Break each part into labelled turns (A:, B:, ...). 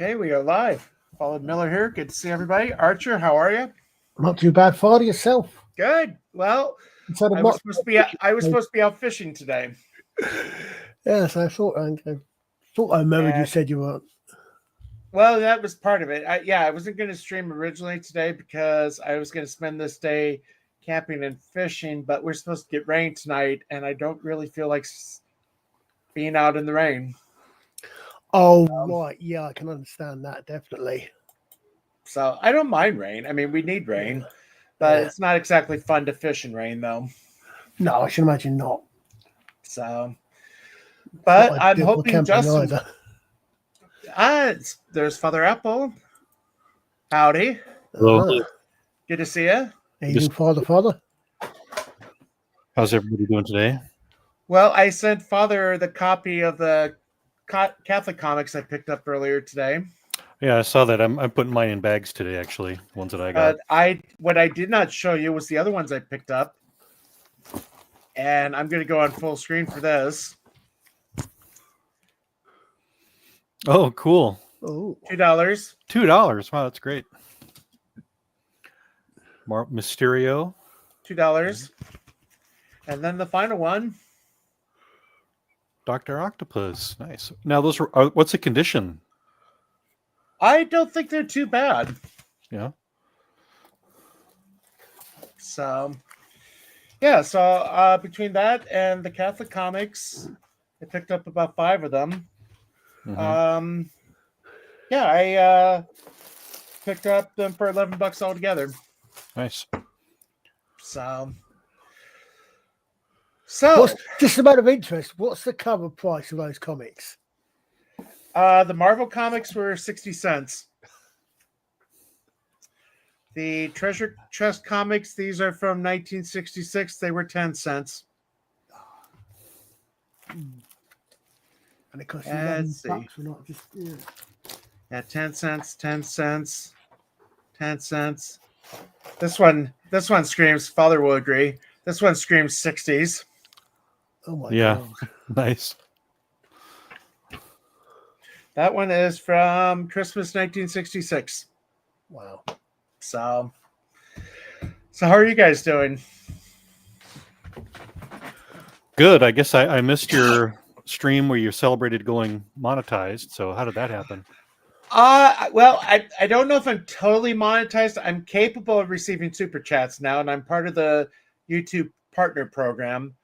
A: Okay, we are live. Followed Miller here. Good to see everybody. Archer, how are you?
B: Not too bad. Father yourself.
A: Good. Well,
B: Instead of
A: I was
B: not.
A: supposed to be out, I was supposed to be out fishing today.
B: Yes, I thought I remembered you
A: And
B: said you weren't.
A: well, that was part of it. I wasn't going to stream originally today because I was going to spend this day camping and fishing, but we're supposed to get rain tonight, and I don't really feel like being out in the rain.
B: Oh right, yeah, I can understand that definitely.
A: So I don't mind rain. I mean, we need rain, but
B: Yeah.
A: it's not exactly fun to fish in rain, though.
B: No, I should imagine not.
A: So,
B: It's
A: but
B: not
A: I'm
B: ideal for
A: hoping
B: camping
A: Justin.
B: either.
A: There's Father Apple. Howdy.
C: Hello.
A: Good to see you.
B: Evening, Father.
C: How's everybody doing today?
A: Well, I sent Father the copy of the Catholic comics I picked up earlier today.
C: Yeah, I saw that. I'm putting mine in bags today, actually. Ones that I got.
A: What I did not show you was the other ones I picked up. And I'm going to go on full screen for this.
C: Oh, cool.
B: Oh,
A: $2.
C: $2. Wow, that's great. Mysterio.
A: $2. And then the final one.
C: Dr. Octopus. Nice. Now, those were. What's the condition?
A: I don't think they're too bad.
C: Yeah.
A: So, yeah. So between that and the Catholic comics, I picked up about 5 of them.
C: Mm-hmm.
A: Yeah, I picked up them for $11 altogether.
C: Nice.
A: So
B: just a matter of interest. What's the cover price of those comics?
A: The Marvel comics were 60 cents. The Treasure Chest comics, these are from 1966. They were 10 cents.
B: And it costs
A: Let's
B: $11 for not just
A: yeah, 10 cents, 10 cents, 10 cents. This one screams, Father will agree. This one screams 60s.
B: Oh my
C: Yeah.
B: God.
C: Nice.
A: That one is from Christmas 1966.
B: Wow.
A: So how are you guys doing?
C: Good. I guess I missed your stream where you celebrated going monetized. So how did that happen?
A: Well, I don't know if I'm totally monetized. I'm capable of receiving super chats now, and I'm part of the YouTube partner program.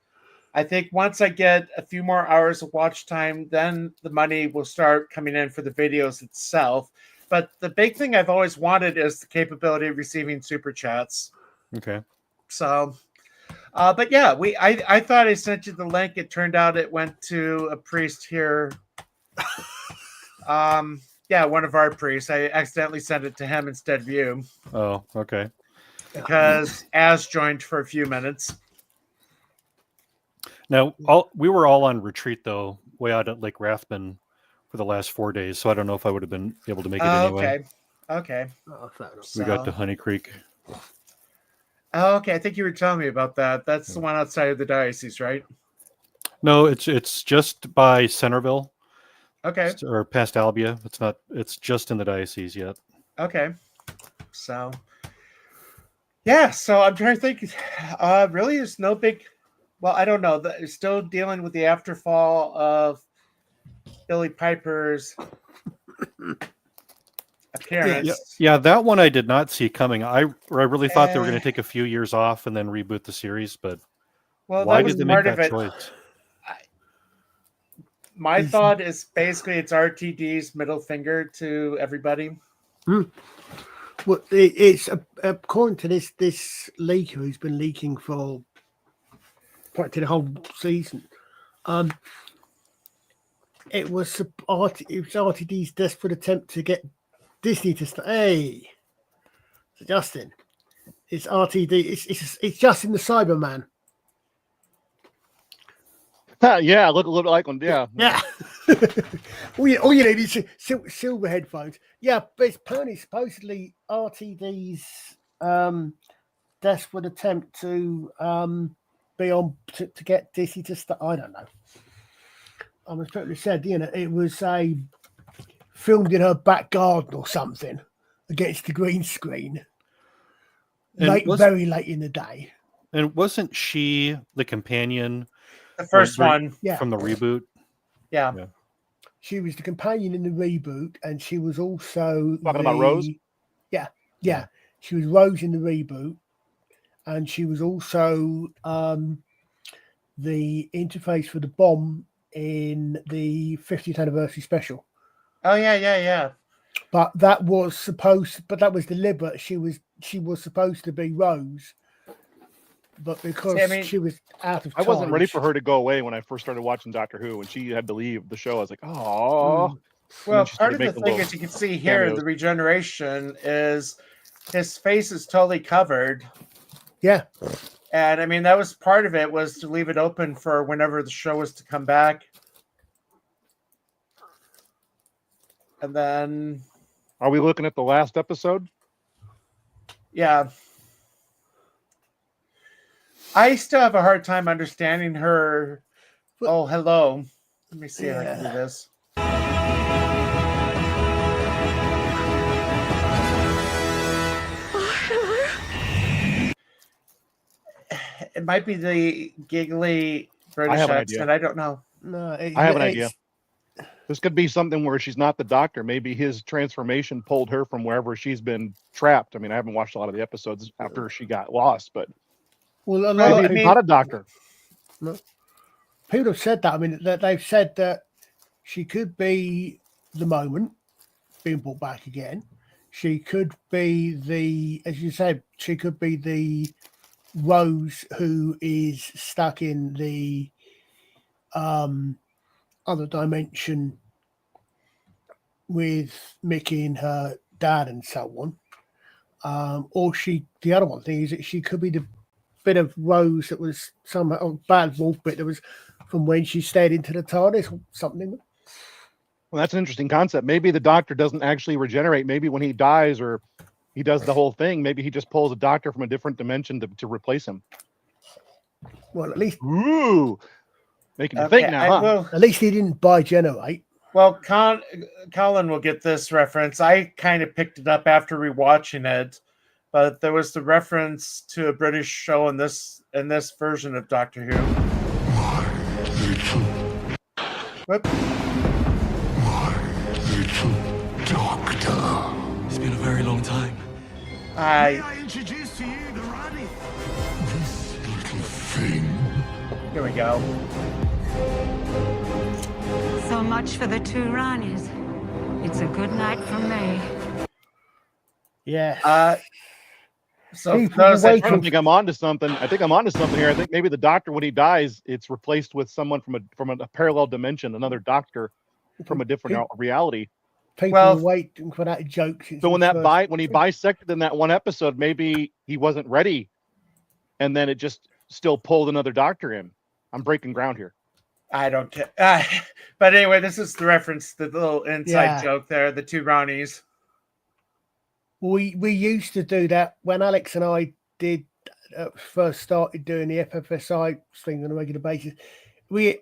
A: I think once I get a few more hours of watch time, then the money will start coming in for the videos itself. But the big thing I've always wanted is the capability of receiving super chats.
C: Okay.
A: So, but yeah, I thought I sent you the link. It turned out it went to a priest here. Yeah, one of our priests. I accidentally sent it to him instead of you.
C: Oh, okay.
A: Because Az joined for a few minutes.
C: Now, we were all on retreat, though, way out at Lake Rathman for the last 4 days, so I don't know if I would have been able to make it anyway.
A: Okay.
C: We got to Honey Creek.
A: Oh, okay. I think you were telling me about that. That's the one outside of the diocese, right?
C: No, it's just by Centerville.
A: Okay.
C: Or past Albia. It's just in the diocese yet.
A: Okay. So, yeah. So I'm trying to think. Really, there's no big. Well, I don't know. Still dealing with the afterfall of Billy Piper's appearance.
C: Yeah, that one I did not see coming. I really thought they were going to take a few years off and then reboot the series, but why did they make that choice?
A: My thought is basically it's RTD's middle finger to everybody.
B: Well, it's according to this leaker who's been leaking for practically the whole season. It was RTD's desperate attempt to get Disney to start. Hey, Justin, it's RTD. It's Justin the Cyberman.
D: Yeah, look a little like one. Yeah.
B: all you need is silver headphones. Yeah, but it's apparently supposedly RTD's desperate attempt to be on to get Disney to start. I don't know. I was totally said, it was a filmed in her back garden or something against the green screen.
C: And
B: Very late in the day.
C: And wasn't she the companion?
A: The first one.
B: Yeah.
C: From the reboot?
A: Yeah.
B: She was the companion in the reboot, and she was also
D: Talking about Rose?
B: Yeah. She was Rose in the reboot, and she was also the interface for the bomb in the 50th anniversary special.
A: Oh yeah.
B: But that was deliberate. She was supposed to be Rose, but because she was out of time,
D: I wasn't ready for her to go away when I first started watching Doctor Who, and she had to leave the show. I was like, oh.
A: Well, part of the thing, as you can see here, in the regeneration is his face is totally covered.
B: Yeah.
A: And I mean, that was part of it, was to leave it open for whenever the show was to come back. And then...
D: Are we looking at the last episode?
A: Yeah. I still have a hard time understanding her. Oh, hello. Let me see if I can do this. It might be the giggly British accent. I don't know.
B: No,
D: I have an idea. This could be something where she's not the Doctor. Maybe his transformation pulled her from wherever she's been trapped. I mean, I haven't watched a lot of the episodes after she got lost, but maybe he's not a Doctor.
B: No. People have said that. I mean, they've said that she could be the Moment being brought back again. She could be as you said, she could be the Rose who is stuck in the other dimension with Mickey and her dad and so on. Or the other one thing is that she could be the bit of Rose that was somehow bad wolf bit that was from when she stared into the TARDIS or something.
D: Well, that's an interesting concept. Maybe the Doctor doesn't actually regenerate. Maybe when he dies or he does the whole thing, maybe he just pulls a Doctor from a different dimension to replace him.
B: Well, at least...
D: Ooh! Making you think now, huh?
B: At least he didn't bigenerate.
A: Well, Colin will get this reference. I kind of picked it up after rewatching it, but there was the reference to a British show in this version of Doctor Who. Whoop.
E: Doctor. It's been a very long time.
A: May
E: I introduce to you the Rani? This little thing.
A: Here we go.
F: So much for the two Ranis. It's a good night from me.
B: Yeah.
A: So
D: I think I'm onto something. I think I'm onto something here. I think maybe the Doctor, when he dies, it's replaced with someone from a parallel dimension, another Doctor from a different reality.
B: People are waiting for that joke.
D: So when when he bisected in that one episode, maybe he wasn't ready, and then it just still pulled another Doctor in. I'm breaking ground here.
A: I don't care. But anyway, this is the reference, the little inside joke there, the two Ronnies.
B: We used to do that when Alex and I did first started doing the FFSI thing on a regular basis. We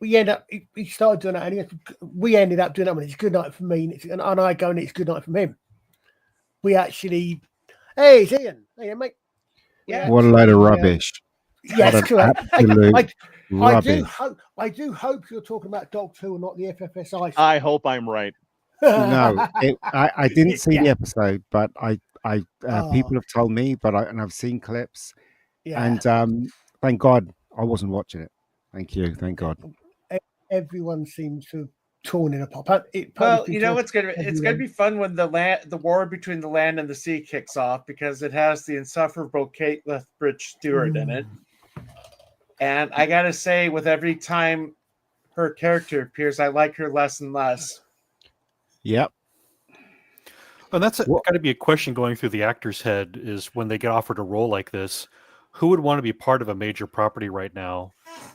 B: started doing that, and we ended up doing that when it's good night for me, and I go and it's good night from him. We actually, hey, it's Ian. Hey, mate.
A: Yeah.
G: What a load of rubbish.
B: Yes, correct.
G: Rubbish.
B: I do hope you're talking about Doctor Who and not the FFSI.
D: I hope I'm right.
G: No, I didn't see the episode, but people have told me, and I've seen clips, and thank God I wasn't watching it. Thank you, thank God.
B: Everyone seems to have torn it apart.
A: Well, you know what's gonna it's gonna be fun when the war between the land and the sea kicks off, because it has the insufferable Kate Lethbridge Stewart in it, and I gotta say, with every time her character appears, I like her less and less.
G: Yep.
C: And that's got to be a question going through the actor's head, is when they get offered a role like this, who would want to be part of a major property right now?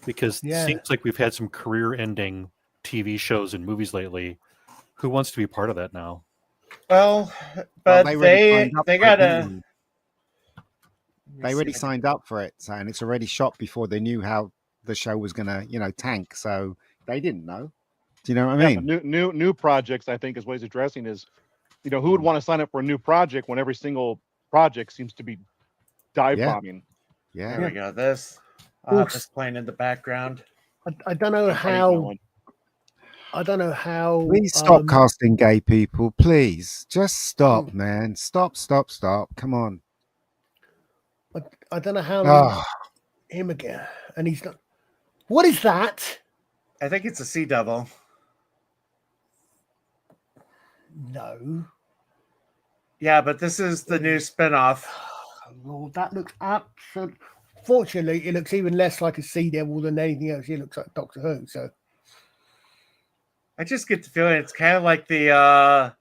C: Because it seems like we've had some career-ending TV shows and movies lately. Who wants to be part of that now?
A: Well, but they gotta.
G: They already signed up for it, and it's already shot before they knew how the show was gonna, tank. So they didn't know. Do you know what I mean?
D: But new projects, I think, is what he's addressing is, who would want to sign up for a new project when every single project seems to be dive bombing?
G: Yeah.
A: There we go. This. I'll have this playing in the background.
B: I don't know how. I don't know how.
G: Please stop casting gay people. Please, just stop, man. Stop. Come on.
B: I don't know how him again, and he's not. What is that?
A: I think it's a sea devil.
B: No.
A: Yeah, but this is the new spinoff.
B: Oh, Lord, that looks absolutely. Fortunately, it looks even less like a sea devil than anything else. It looks like Doctor Who. So
A: I just get the feeling it's kind of like the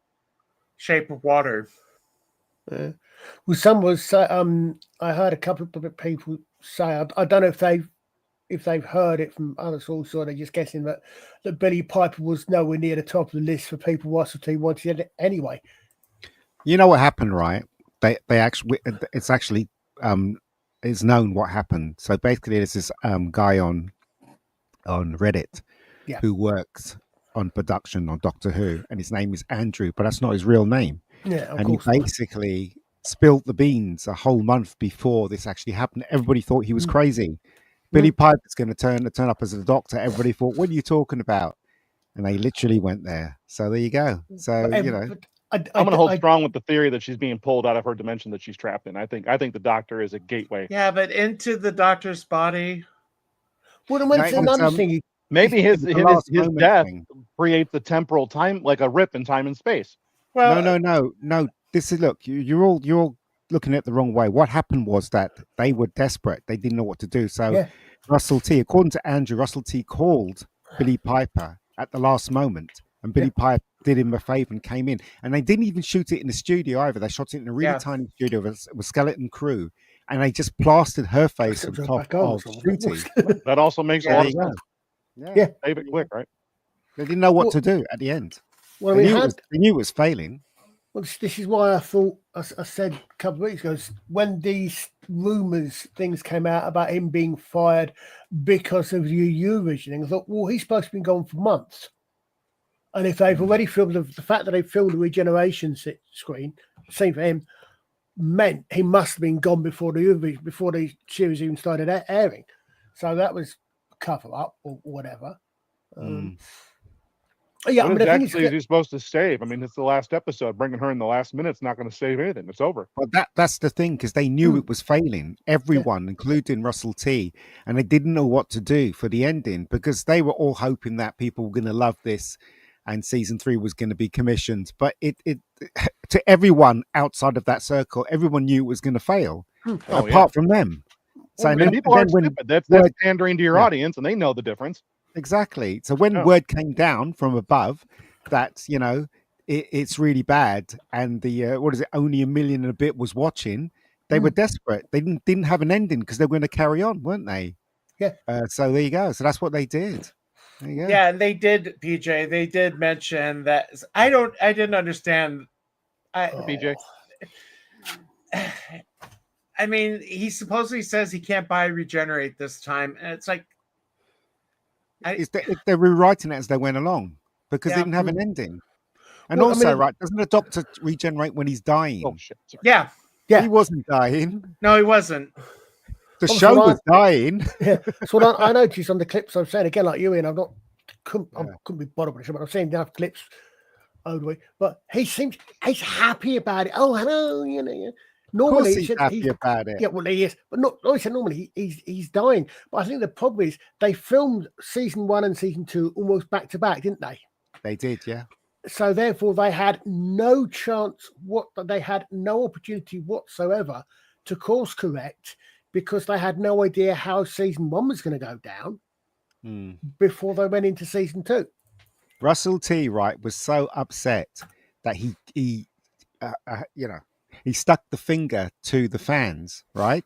A: Shape of Water.
B: well, some was. I heard a couple of people say. I don't know if they've heard it from other sources or they're just guessing that Billy Piper was nowhere near the top of the list for people Russell T wanted it anyway.
G: You know what happened, right? They actually, it's actually it's known what happened. So basically, there's this guy on Reddit who works on production on Doctor Who, and his name is Andrew, but that's not his real name.
B: Yeah,
G: and he basically spilled the beans a whole month before this actually happened. Everybody thought he was crazy. Billy Piper's going to turn up as a doctor. Everybody thought, "What are you talking about?" And they literally went there. So there you go. So I'm
D: going to hold strong with the theory that she's being pulled out of her dimension that she's trapped in. I think the Doctor is a gateway.
A: Yeah, but into the Doctor's body.
B: Well, that's another thing.
D: Maybe his death creates a temporal time, like a rip in time and space.
G: Well, no. This is you're all looking at it the wrong way. What happened was that they were desperate. They didn't know what to do. So Russell T, according to Andrew, Russell T called Billy Piper at the last moment, and Billy Piper did him a favor and came in. And they didn't even shoot it in the studio either. They shot it in a really tiny studio with skeleton crew, and they just plastered her face on top of shooting.
D: That also makes a lot of sense.
G: Yeah,
D: save it quick, right?
G: They didn't know what to do at the end.
B: Well,
G: they knew it was failing.
B: Well, this is why I thought I said a couple of weeks ago when these things came out about him being fired because of the UU thing. I thought, well, he's supposed to be gone for months, and if they've already filmed the fact that they filmed the regeneration scene for him meant he must have been gone before the series even started airing. So that was a cover up or whatever. Yeah,
D: what exactly is he supposed to save? I mean, it's the last episode. Bringing her in the last minute's not going to save anything. It's over.
G: But that's the thing, because they knew it was failing. Everyone, including Russell T, and they didn't know what to do for the ending because they were all hoping that people were going to love this, and season 3 was going to be commissioned. But it to everyone outside of that circle, everyone knew it was going to fail, apart from them.
D: Well, so people aren't stupid. That's pandering to your audience, and they know the difference.
G: Exactly. So when word came down from above that it's really bad, and the only 1 million and a bit was watching, they were desperate. They didn't have an ending because they were going to carry on, weren't they?
B: Yeah.
G: So there you go. So that's what they did. There you go.
A: Yeah, and they did, PJ. They did mention that. I didn't understand.
D: PJ.
A: I mean, he supposedly says he can't buy Regenerate this time, and it's like.
G: They're rewriting it as they went along because they didn't have an ending. And doesn't the Doctor regenerate when he's dying?
D: Oh shit! Sorry.
A: Yeah.
G: He wasn't dying.
A: No, he wasn't.
G: The show was dying.
B: Yeah, that's what I noticed on the clips. I'm saying again, like you, Ian. I couldn't be bothered with it, but I'm seeing enough clips over the way. But he's happy about it. Oh, hello, Normally
G: he's happy about it.
B: Yeah, well, he is, but not. I said normally he's dying. But I think the problem is they filmed season 1 and season 2 almost back to back, didn't they?
G: They did, yeah.
B: So therefore, they had no chance. They had no opportunity whatsoever to course correct because they had no idea how season 1 was going to go down before they went into season 2.
G: Russell T. was so upset that he stuck the finger to the fans, right?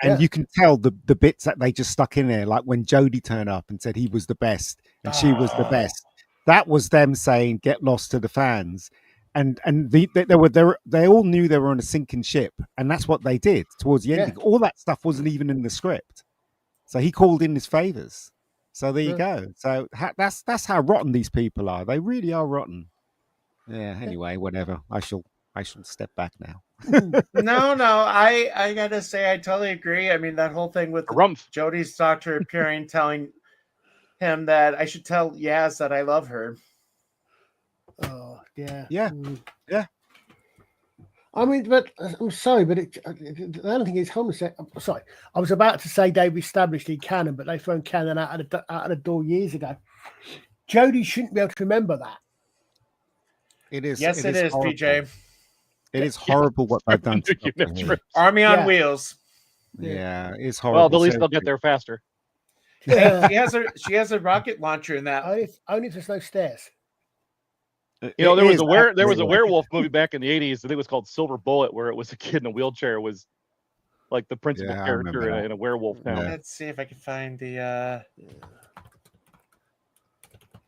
G: And you can tell the bits that they just stuck in there, like when Jodie turned up and said he was the best and she was the best. That was them saying, "Get lost" to the fans, and they all knew they were on a sinking ship, and that's what they did towards the ending. All that stuff wasn't even in the script, so he called in his favors. So there you go. So that's how rotten these people are. They really are rotten. Yeah. Anyway, whatever. I shall step back now.
A: No, I gotta say I totally agree. I mean, that whole thing with Jodie's doctor appearing, telling him that I should tell Yaz that I love her.
B: Oh yeah,
G: yeah.
B: I mean, but I'm sorry, but the other thing is homosexual. Sorry, I was about to say they've established in canon, but they've thrown canon out of the door years ago. Jodie shouldn't be able to remember that.
G: It is.
A: Yes, it is,
G: horrible.
A: PJ.
G: It is horrible what they've done to Doctor Who.
A: Army on wheels.
G: Yeah, it's horrible.
D: Well, at least they'll get there faster.
A: Yeah. she has a rocket launcher in that.
B: Only if there's no stairs.
D: You know, there was a werewolf movie back in the 80s. I think it was called Silver Bullet, where it was a kid in a wheelchair was like the principal character in a werewolf town.
A: Let's see if I can find the.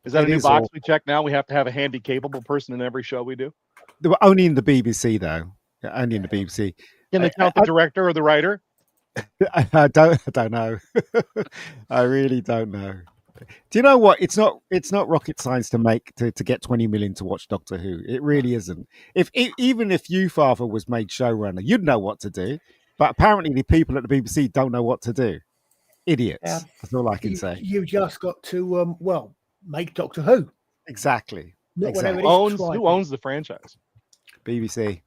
D: Is that a new box we check now? We have to have a handy, capable person in every show we do.
G: They were only in the BBC though. Only in the BBC.
D: Can they count the director or the writer?
G: I don't know. I really don't know. Do you know what? It's not rocket science to get 20 million to watch Doctor Who. It really isn't. Even if you, Father, was made showrunner, you'd know what to do. But apparently the people at the BBC don't know what to do. Idiots. Yeah. That's all I can say.
B: You've just got to make Doctor Who.
G: Exactly.
D: Who owns the franchise?
G: BBC.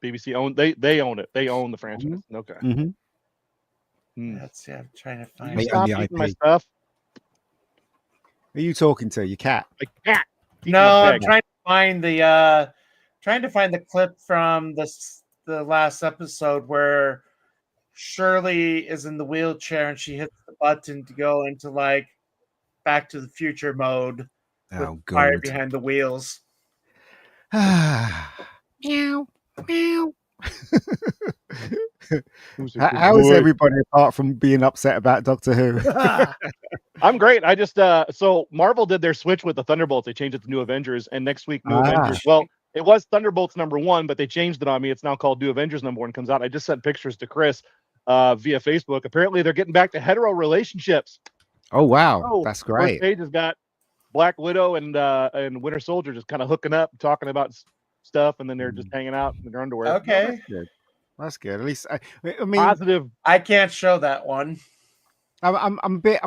D: BBC own they own it. They own the franchise.
G: Mm-hmm.
D: Okay.
G: Mm-hmm.
A: Let's see. I'm trying to find.
D: Stop eating my stuff.
G: Who are you talking to? Your cat?
D: My cat.
A: No, I'm trying to find the clip from the last episode where Shirley is in the wheelchair and she hits the button to go into like Back to the Future mode with fire behind the wheels.
G: Meow, meow. How is everybody apart from being upset about Doctor Who?
D: I'm great. I just so Marvel did their switch with the Thunderbolts. They changed it to New Avengers, and next week New Avengers. Well, it was Thunderbolts #1, but they changed it on me. It's now called New Avengers #1. Comes out. I just sent pictures to Chris via Facebook. Apparently, they're getting back to hetero relationships.
G: Oh wow, that's great.
D: First page has got Black Widow and Winter Soldier just kind of hooking up, talking about stuff, and then they're just hanging out in their underwear.
A: Okay,
G: that's good. At least I mean,
D: positive.
A: I can't show that one.
G: I'm a bit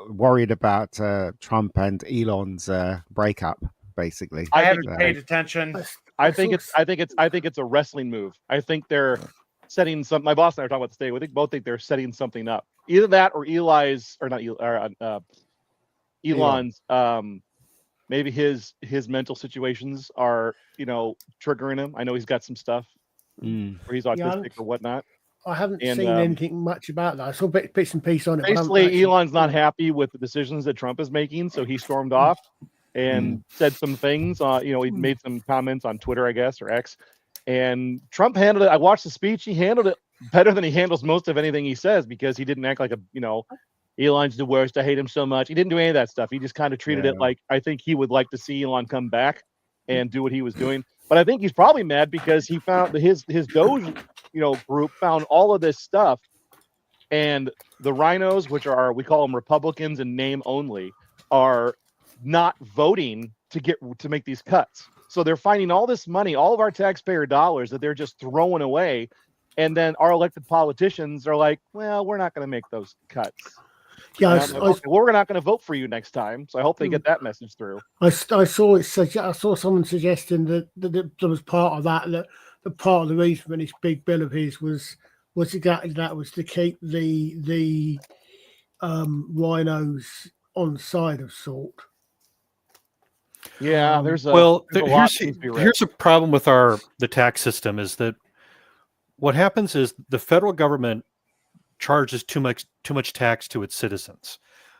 G: worried about Trump and Elon's breakup. Basically,
A: I haven't paid attention.
D: I think it's a wrestling move. I think they're setting some. My boss and I are talking about this today. We both think they're setting something up. Either that or Elon's. Maybe his mental situations are, triggering him. I know he's got some stuff where he's autistic or whatnot.
B: I haven't seen anything much about that. I saw bits and pieces on it.
D: Basically, Elon's not happy with the decisions that Trump is making, so he stormed off and said some things. He made some comments on Twitter, I guess, or X. And Trump handled it. I watched the speech. He handled it better than he handles most of anything he says because he didn't act like Elon's the worst. I hate him so much. He didn't do any of that stuff. He just kind of treated it like I think he would like to see Elon come back and do what he was doing. But I think he's probably mad because he found his Doge, group found all of this stuff, and the rhinos, which are we call them Republicans in name only, are not voting to make these cuts. So they're finding all this money, all of our taxpayer dollars that they're just throwing away, and then our elected politicians are like, well, we're not going to make those cuts.
B: Yeah,
D: we're not going to vote for you next time. So I hope they get that message through.
B: I saw someone suggesting that there was part of that part of the reason for this big bill of his was exactly that, was to keep the rhinos on side of sort.
D: Yeah, here's
C: a problem with the tax system is that what happens is the federal government charges too much tax to its citizens.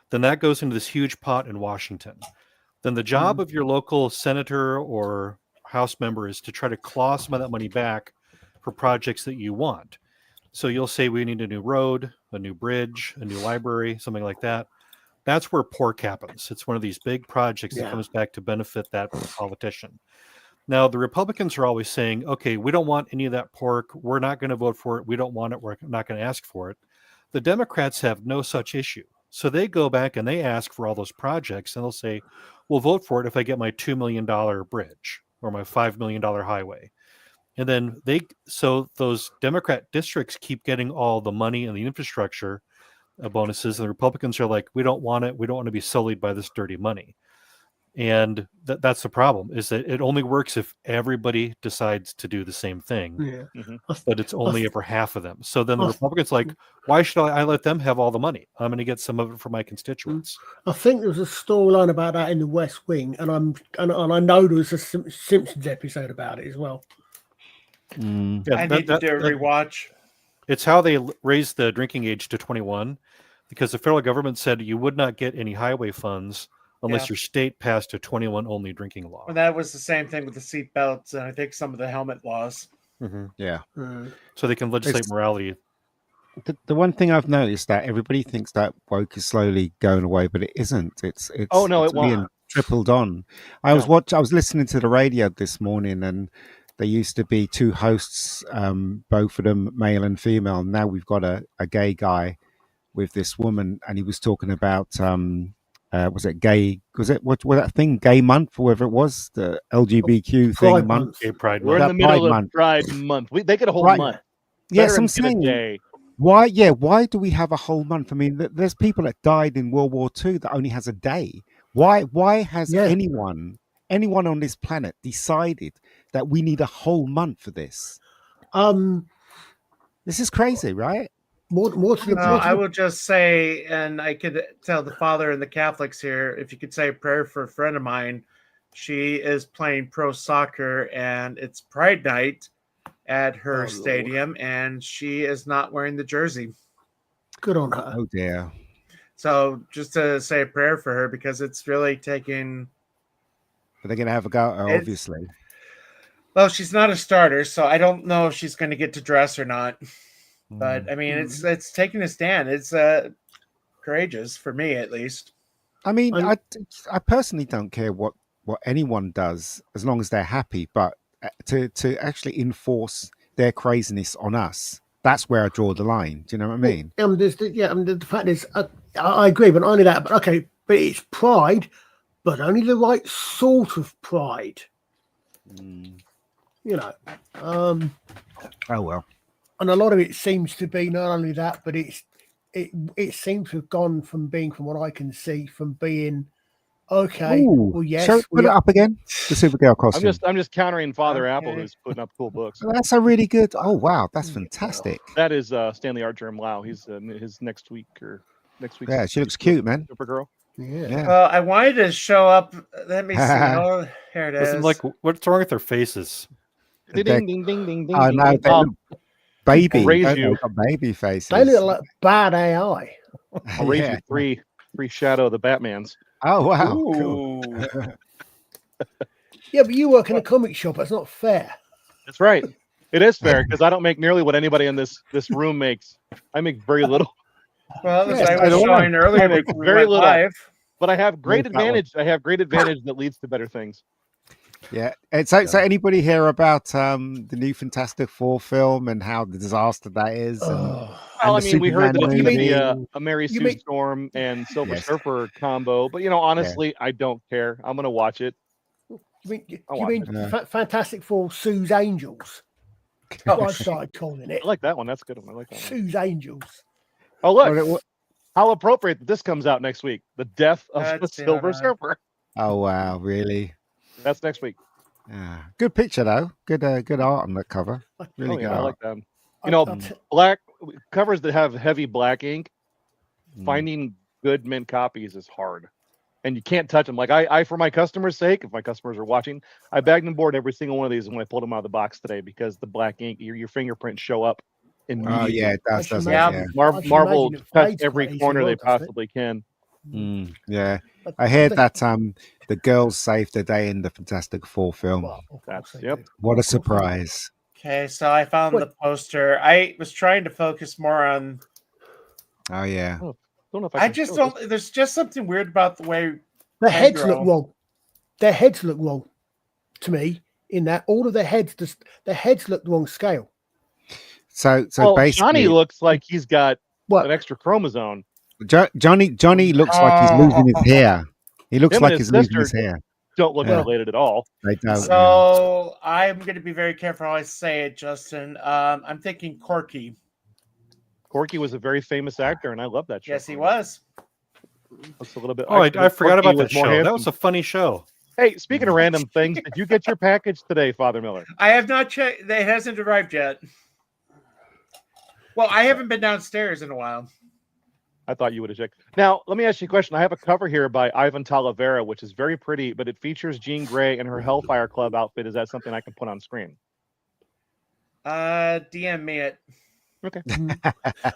C: Then that goes into this huge pot in Washington. Then the job of your local senator or House member is to try to claw some of that money back for projects that you want. So you'll say we need a new road, a new bridge, a new library, something like that. That's where pork happens. It's one of these big projects that comes back to benefit that politician. Now, the Republicans are always saying, okay, we don't want any of that pork. We're not going to vote for it. We don't want it. We're not going to ask for it. The Democrats have no such issue. So they go back and they ask for all those projects, and they'll say, we'll vote for it if I get my $2 million bridge or my $5 million highway. And then so those Democrat districts keep getting all the money and the infrastructure bonuses, and the Republicans are like, we don't want it. We don't want to be sullied by this dirty money. And that's the problem, is that it only works if everybody decides to do the same thing.
B: Yeah.
C: But it's only for half of them. So then the Republicans like, why should I let them have all the money? I'm going to get some of it for my constituents.
B: I think there was a storyline about that in the West Wing, and I know there was a Simpsons episode about it as well.
C: Yeah,
A: I need to do a rewatch.
C: It's how they raised the drinking age to 21, because the federal government said you would not get any highway funds unless your state passed a 21 only drinking law.
A: Well, that was the same thing with the seat belts and I think some of the helmet laws.
G: Yeah.
C: So they can legislate morality.
G: The one thing I've noticed that everybody thinks that woke is slowly going away, but it isn't. It's
D: it won't.
G: Being tripled on. I was listening to the radio this morning, and there used to be two hosts, both of them male and female. Now we've got a gay guy with this woman, and he was talking about was it gay? Was it what that thing? Gay month, or whatever it was, the LGBTQ thing month.
C: Gay Pride
D: We're
C: month.
D: in the middle of Pride month. They get a whole month.
G: Yes, I'm saying. Why? Yeah. Why do we have a whole month? I mean, there's people that died in World War II that only has a day. Why has anyone on this planet decided that we need a whole month for this? This is crazy, right?
A: I will just say, and I could tell the father and the Catholics here, if you could say a prayer for a friend of mine, she is playing pro soccer and it's Pride Night at her stadium, and she is not wearing the jersey.
B: Good on her.
G: Oh dear.
A: So just to say a prayer for her, because it's really taking.
G: But they're going to have a go, obviously.
A: Well, she's not a starter, so I don't know if she's going to get to dress or not. But I mean, it's taking a stand. It's courageous for me, at least.
G: I mean, I personally don't care what anyone does as long as they're happy. But to actually enforce their craziness on us, that's where I draw the line. Do you know what I mean?
B: The fact is, I agree, but not only that. But okay, but it's pride, but only the right sort of pride. You know.
G: Oh well.
B: And a lot of it seems to be not only that, but it seems to have gone from what I can see, from being okay.
G: Ooh,
B: well, yes.
G: So put it up again. The Supergirl costume.
D: I'm just countering Father Apple, who's putting up cool books.
G: That's a really good. Oh wow, that's fantastic.
D: That is Stanley Artgerm Lau. He's his next week.
G: Yeah, she looks cute, man.
D: Supergirl.
B: Yeah.
A: Well, I wanted to show up. Let me see. Oh, here it is.
C: Like, what's wrong with their faces?
D: Ding ding ding ding ding.
G: Oh no, they look baby.
D: You.
G: Got baby faces.
B: They look like bad AI.
D: I'll raise you three Shadow of the Batmans.
G: Oh wow. Cool.
B: Yeah, but you work in a comic shop. That's not fair.
D: That's right. It is fair because I don't make nearly what anybody in this room makes. I make very little.
A: Well, as I was showing earlier,
D: very little.
A: Live.
D: But I have great advantage. I have great advantage that leads to better things.
G: Yeah. And so anybody hear about the new Fantastic Four film and how the disaster that is?
D: Well, I mean, we heard that it's going to be a Mary Sue Storm and Silver Surfer combo, but honestly, I don't care. I'm going to watch it.
B: You mean Fantastic Four Sue's Angels? Oh, I started calling it.
D: I like that one. That's a good one. I like that one.
B: Sue's Angels.
D: Oh, look. How appropriate that this comes out next week. The death of the Silver Surfer.
G: Oh, wow. Really?
D: That's next week.
G: Good picture, though. Good art on the cover. Really good art.
D: I like that. Black covers that have heavy black ink, finding good mint copies is hard. And you can't touch them. Like I, for my customers' sake, if my customers are watching, I bagged and board every single one of these when I pulled them out of the box today because the black ink, your fingerprints show up immediately.
G: Oh yeah, it does.
D: Marvel cuts every corner they possibly can.
G: Yeah, I heard that the girls saved the day in the Fantastic Four film. What a surprise!
A: Okay, so I found the poster. I was trying to focus more on.
G: Oh yeah.
D: Don't know if
A: I just don't. There's just something weird about the way
B: the heads look wrong. Their heads look wrong to me. In that, all of their heads, the heads look the wrong scale.
G: So
D: well,
G: basically,
D: Johnny looks like he's got an extra chromosome.
G: Johnny looks like he's losing his hair. He looks
D: Him
G: like
D: and
G: he's
D: his
G: losing
D: sister
G: his hair.
D: Don't look related at all.
G: They don't.
A: So I'm going to be very careful how I say it, Justin. I'm thinking Corky.
D: Corky was a very famous actor, and I love that show.
A: Yes, he was.
D: That's a little bit.
C: Oh, I forgot about that
D: more
C: show. That
D: handsome.
C: was a funny show.
D: Hey, speaking of random things, did you get your package today, Father Miller?
A: I have not checked. It hasn't arrived yet. Well, I haven't been downstairs in a while.
D: I thought you would have checked. Now, let me ask you a question. I have a cover here by Ivan Talavera, which is very pretty, but it features Jean Grey in her Hellfire Club outfit. Is that something I can put on screen?
A: DM me it.
D: Okay.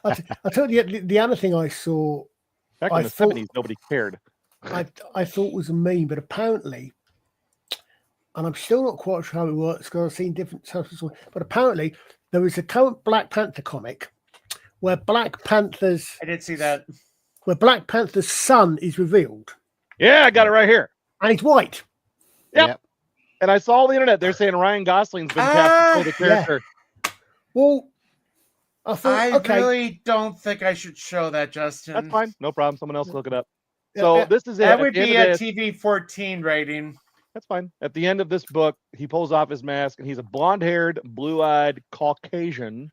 B: I'll tell you the other thing I saw.
D: Back in the 70s, nobody cared.
B: I thought was a meme, but apparently, and I'm still not quite sure how it works because I've seen different sources, but apparently there is a current Black Panther comic where Black Panther's
A: I did see that.
B: Where Black Panther's son is revealed.
D: Yeah, I got it right here.
B: And he's white.
D: Yep. And I saw on the internet they're saying Ryan Gosling's been cast to play the character.
B: Yeah. Well, I thought,
A: I really don't think I should show that, Justin.
D: That's fine. No problem. Someone else look it up. So this is it.
A: That would be a TV 14 rating.
D: That's fine. At the end of this book, he pulls off his mask and he's a blonde-haired, blue-eyed Caucasian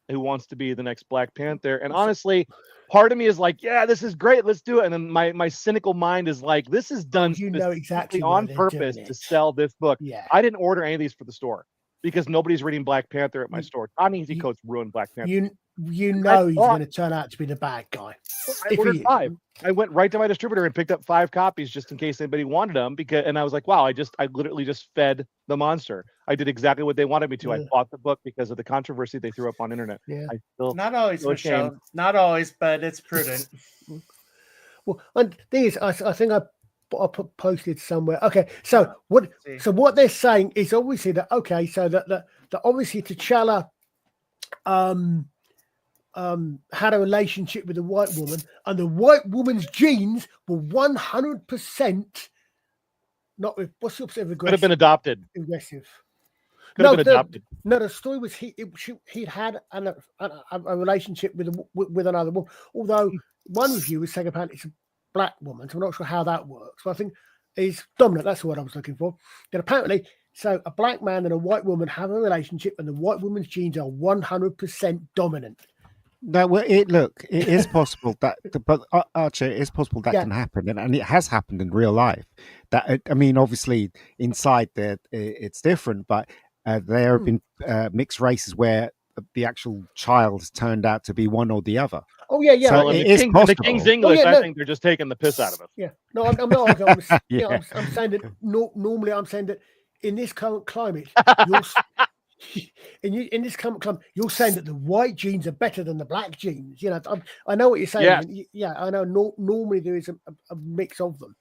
D: who wants to be the next Black Panther. And honestly, part of me is like, yeah, this is great. Let's do it. And then my cynical mind is like, this is done
B: exactly
D: on purpose to sell this book.
B: Yeah.
D: I didn't order any of these for the store because nobody's reading Black Panther at my store. Ta-Nehisi Coates ruined Black Panther.
B: You know he's going to turn out to be the bad guy.
D: I ordered 5. I went right to my distributor and picked up 5 copies just in case anybody wanted them. And I was like, wow, I literally just fed the monster. I did exactly what they wanted me to.
B: Yeah.
D: I bought the book because of the controversy they threw up on internet.
B: Yeah.
D: I still
A: Not always,
D: feel
A: Michelle.
D: ashamed.
A: Not always, but it's prudent.
B: Well, and the thing is, I think I posted somewhere. Okay, so what they're saying is obviously that that obviously T'Challa had a relationship with a white woman, and the white woman's genes were 100% not. What's the opposite of aggressive?
D: Could have been adopted.
B: Aggressive.
D: Could have been adopted.
B: No, the story was he'd had a relationship with another woman. Although one review was saying apparently it's a black woman, so I'm not sure how that works. But I think is dominant. That's the word I was looking for. That apparently, so a black man and a white woman have a relationship, and the white woman's genes are 100% dominant.
G: No, well, it is possible that, but Archer, it is possible that can happen, and it has happened in real life. That I mean, obviously, inside there it's different, but there have been mixed races where the actual child has turned out to be one or the other.
B: Oh yeah.
G: So
D: well,
G: it is possible.
D: The King's English, I think they're just taking the piss out of us.
B: Yeah, no, I'm not. I'm saying that normally I'm saying that in this current climate, in this current climate, you're saying that the white genes are better than the black genes. You know, I know what you're saying.
D: Yes.
B: Yeah, I know. Normally there is a mix of them,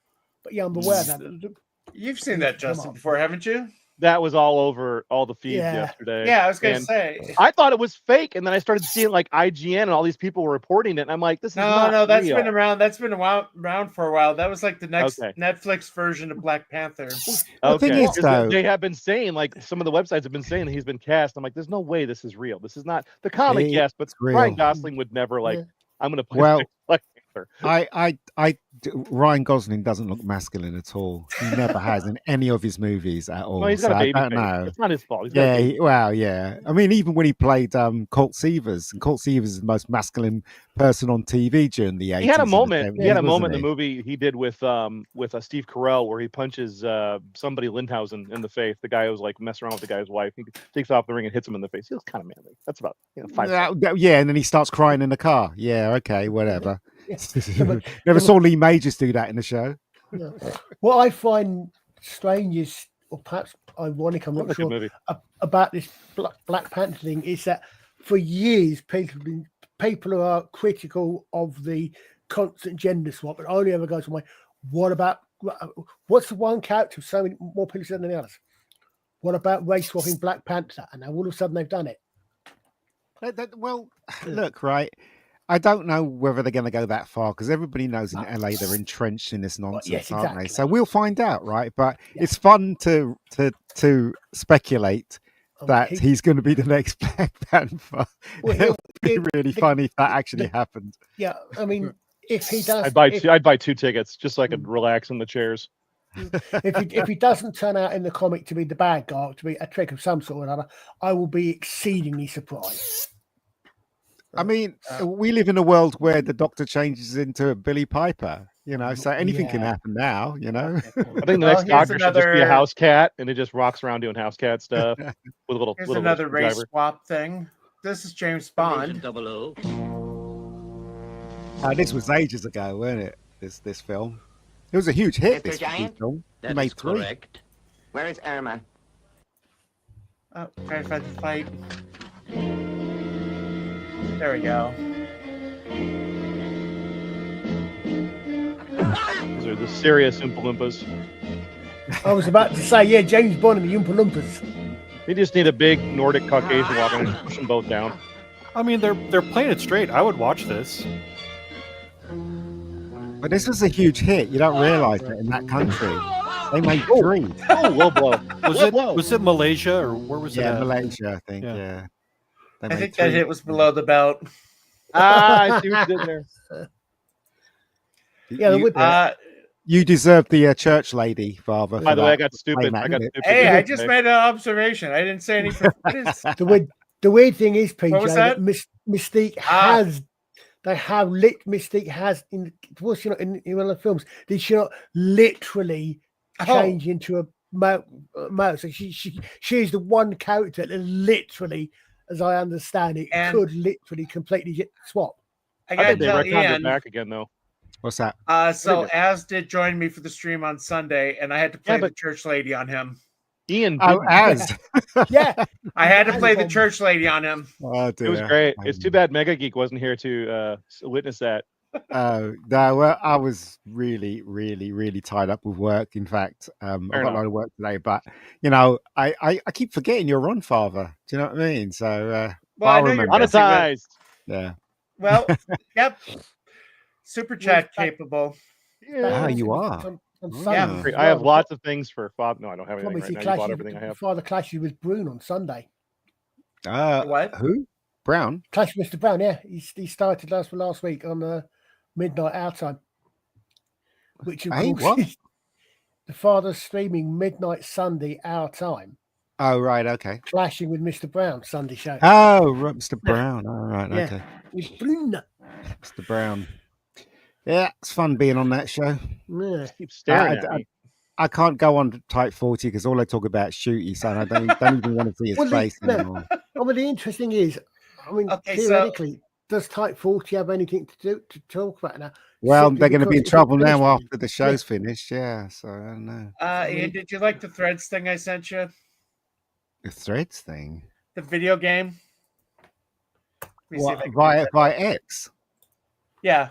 B: but yeah, I'm aware of that.
A: You've seen that, Justin, before, haven't you?
D: That was all over all the feeds yesterday.
A: Yeah, I was going to say.
D: I thought it was fake, and then I started seeing like IGN and all these people were reporting it, and I'm like, this is not
A: that's
D: real.
A: been around. That's been around for a while. That was like the next Netflix version of Black Panther.
G: The thing is, though,
D: they have been saying, like, some of the websites have been saying that he's been cast. I'm like, there's no way this is real. This is not the comic, yes, but Ryan Gosling would never I'm going to play Black Panther.
G: Ryan Gosling doesn't look masculine at all. He never has in any of his movies at all.
D: Well, he's got a baby
G: I don't
D: face.
G: know.
D: It's not his fault.
G: Yeah. I mean, even when he played Colt Seavers, and Colt Seavers is the most masculine person on TV during the 80s.
D: He had a moment. He had a moment in
G: he?
D: the movie he did with Steve Carell where he punches somebody Lindhausen in the face. The guy who was like messing around with the guy's wife. He takes off the ring and hits him in the face. He was kind of manly. That's about 5 seconds.
G: Yeah, and then he starts crying in the car. Yeah, okay, whatever. Never saw Lee Majors do that in the show.
B: Yeah. What I find strange is, or perhaps ironic, I'm not sure, about this Black Panther thing is that for years people are critical of the constant gender swap, and only ever goes away. What's the one character so many more people said than the others? What about race swapping Black Panther? And now all of a sudden they've done it.
G: Well, look, right. I don't know whether they're going to go that far because everybody knows in LA they're entrenched in this nonsense, aren't they? So we'll find out, right? But it's fun to speculate that he's going to be the next Black Panther.
B: Well,
G: it would be really funny if that actually happened.
B: Yeah, I mean, if he does,
D: I'd buy 2 tickets just so I could relax in the chairs.
B: if he doesn't turn out in the comic to be the bad guy, to be a trick of some sort or another, I will be exceedingly surprised.
G: I mean, we live in a world where the Doctor changes into a Billy Piper, you know, so anything can happen now, you know.
D: I think the next Doctor should just be a house cat, and it just rocks around doing house cat stuff with a little.
A: Here's
D: little
A: another race swap thing. This is James Bond.
G: This was ages ago, wasn't it? This film. It was a huge hit. This film. It made 3.
H: Correct. Where is Airman?
A: Oh, try to find the fight. There we go.
D: Those are the serious Oompa Loompas.
B: I was about to say, yeah, James Bond and the Oompa Loompas.
D: They just need a big Nordic Caucasian walking and push them both down.
C: I mean, they're playing it straight. I would watch this.
G: But this was a huge hit. You don't realize it in that country. They made 3.
D: Oh, low blow.
C: Was it Malaysia or where was it?
G: Yeah, Malaysia, I think. Yeah.
A: I think that hit was below the belt.
D: I see what you did there.
B: Yeah,
G: you deserve the church lady, Father.
D: By the way, I got stupid.
A: Hey, I just made an observation. I didn't say anything.
B: The weird thing is, PJ,
A: what was that?
B: Mystique has. They have Mystique has in was in one of the films. Did she not literally change into a mouse? So she's the one character that literally, as I understand it, could literally completely swap.
A: I gotta tell
D: Ian back again though.
G: What's that?
A: So Az did join me for the stream on Sunday, and I had to play the church lady on him.
D: Ian,
G: Az.
B: Yeah,
A: I had to play the church lady on him.
G: Oh,
D: it was great. It's too bad Mega Geek wasn't here to witness that.
G: No, well, I was really, really, really tied up with work. In fact, I've got a lot of work today, but you know, I keep forgetting you're on, Father. Do you know what I mean? So,
A: well, I know you're
D: monetized.
G: Yeah.
A: Well, yep. Super chat capable.
G: Yeah, you are.
A: Yeah,
D: I have lots of things for Father. No, I don't have anything right now. You bought everything I have.
B: Father clashes with Brune on Sunday.
A: What?
G: Who? Brown?
B: Clash with Mr. Brown, yeah. He started last week on midnight our time. Which of course is the Father's streaming midnight Sunday our time.
G: Oh, right, okay.
B: Clashing with Mr. Brown Sunday show.
G: Oh, right, Mr. Brown. All right,
B: yeah.
G: Okay.
B: With Brune.
G: Mr. Brown. Yeah, it's fun being on that show.
B: Yeah.
D: Keep staring at me.
G: I can't go on Type 40 because all they talk about is Shooty, so I don't even want to see his face anymore.
B: I mean, the interesting is, I mean, theoretically, does Type 40 have anything to talk about now?
G: Well, they're going to be in trouble now after the show's finished. Yeah, so I don't know.
A: Ian, did you like the Threads thing I sent you?
G: The Threads thing?
A: The video game?
G: What, via X?
A: Yeah.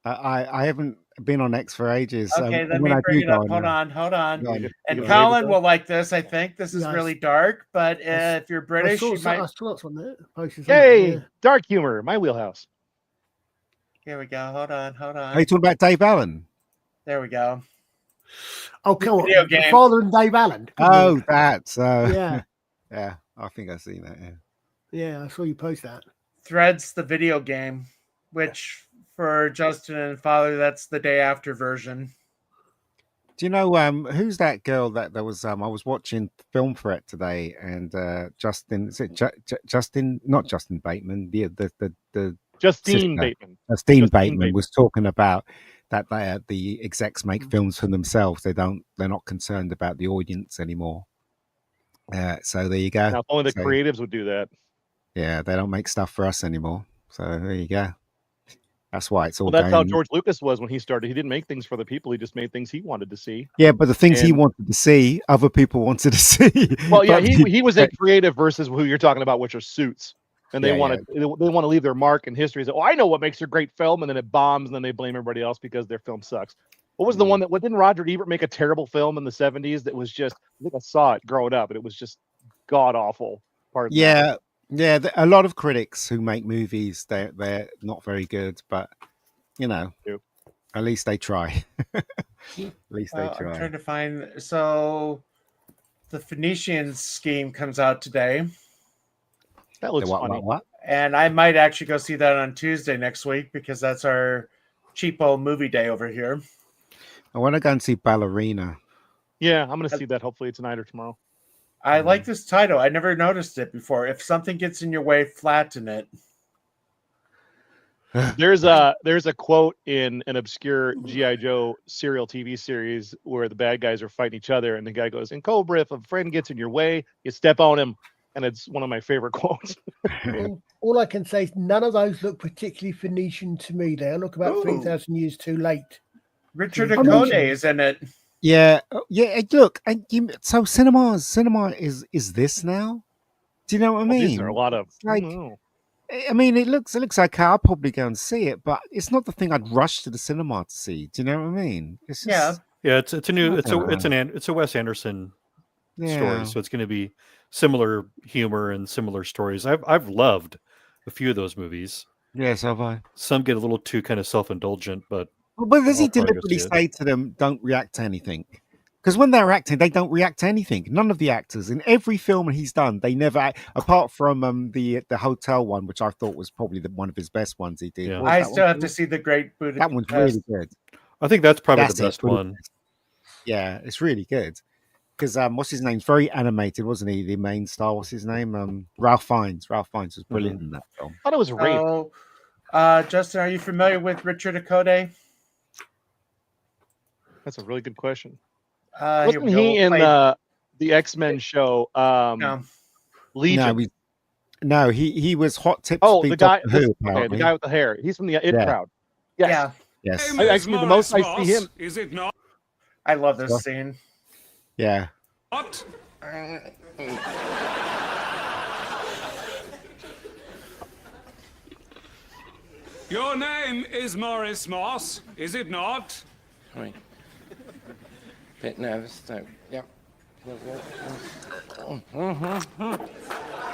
G: I haven't been on X for ages.
A: Okay, let me bring it up. Hold on. And Colin will like this. I think this is really dark, but if you're British, you might.
D: Hey, dark humor, my wheelhouse.
A: Here we go. Hold on.
G: Are you talking about Dave Allen?
A: There we go.
B: Oh, come on. The Father and Dave Allen.
G: Oh, that's
B: yeah.
G: Yeah, I think I've seen that.
B: Yeah, I saw you post that.
A: Threads, the video game, which for Justin and Father, that's the day after version.
G: Do you know who's that girl that was? I was watching Film Threat today, and Justin. Is it Justin? Not Justin Bateman. The
D: Justine Bateman.
G: Justine Bateman was talking about that the execs make films for themselves. They're not concerned about the audience anymore. So there you go.
D: Now, if only the creatives would do that.
G: Yeah, they don't make stuff for us anymore. So there you go. That's why it's all.
D: Well, that's how George Lucas was when he started. He didn't make things for the people. He just made things he wanted to see.
G: Yeah, but the things he wanted to see, other people wanted to see.
D: Well, yeah, he was a creative versus who you're talking about, which are Suits, and they want to leave their mark in history. So, I know what makes a great film, and then it bombs, and then they blame everybody else because their film sucks. What was the one what didn't Roger Ebert make a terrible film in the 70s that was just? I think I saw it growing up, and it was just god awful.
G: Yeah. Yeah, a lot of critics who make movies, they're not very good, but you know, at least they try. At least they try.
A: I'm trying to find. So, the Phoenician scheme comes out today.
D: That looks funny.
G: What?
A: And I might actually go see that on Tuesday next week because that's our cheapo movie day over here.
G: I want to go and see Ballerina.
D: Yeah, I'm going to see that hopefully tonight or tomorrow.
A: I like this title. I never noticed it before. If something gets in your way, flatten it.
D: There's a quote in an obscure G.I. Joe serial TV series where the bad guys are fighting each other, and the guy goes, "In Cobra, if a friend gets in your way, you step on him." And it's one of my favorite quotes.
B: All I can say is none of those look particularly Phoenician to me. They look about 3,000 years too late.
A: Richard Okode is in it.
G: Yeah. Look, so cinema is this now? Do you know what I mean?
D: These are a lot of
G: like. I mean, it looks okay. I'll probably go and see it, but it's not the thing I'd rush to the cinema to see. Do you know what I mean? It's just,
C: yeah. It's a Wes Anderson story, so it's going to be similar humor and similar stories. I've loved a few of those movies.
G: Yes, have I.
C: Some get a little too kind of self-indulgent, but
G: does he deliberately say to them, "Don't react to anything"? Because when they're acting, they don't react to anything. None of the actors in every film he's done, they never act, apart from the hotel one, which I thought was probably one of his best ones he did.
C: Yeah.
A: I still have to see The Great Budapest.
G: That one's really good.
C: I think that's probably the best one.
G: Yeah, it's really good. Because what's his name? Very animated, wasn't he? The main star. What's his name? Ralph Fiennes. Ralph Fiennes was brilliant in that film.
D: I thought it was Ray.
A: Justin, are you familiar with Richard Okode?
D: That's a really good question.
A: Wasn't
D: he in the X-Men show?
A: No.
D: Legion.
G: No, he was Hot Tips.
D: Oh, the guy,
G: the
D: guy with the hair. He's from the It crowd. Yes.
A: Yeah.
G: Yes.
D: Actually, the most I see him.
E: Is it not?
A: I love this scene.
G: Yeah.
E: What? Your name is Morris Moss, is it not?
H: Right. Bit nervous, so yeah.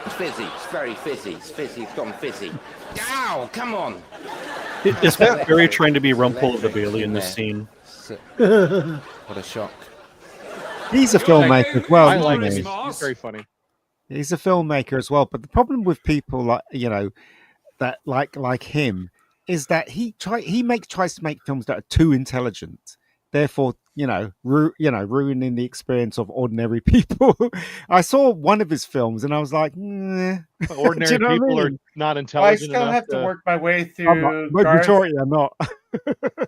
H: It's fizzy. It's very fizzy. It's fizzy. It's gone fizzy. Ow! Come on.
C: Is Matt Berry trying to be Rumpole of the Bailey in this scene?
H: What a shock.
G: He's a filmmaker as well.
D: I like
G: isn't
D: him.
G: he?
D: He's very funny.
G: He's a filmmaker as well. But the problem with people like that like him is that he tries to make films that are too intelligent. Therefore, ruining the experience of ordinary people. I saw one of his films and I was like,
D: ordinary people are not intelligent.
A: I still have to work my way through.
G: Majority are not.
D: I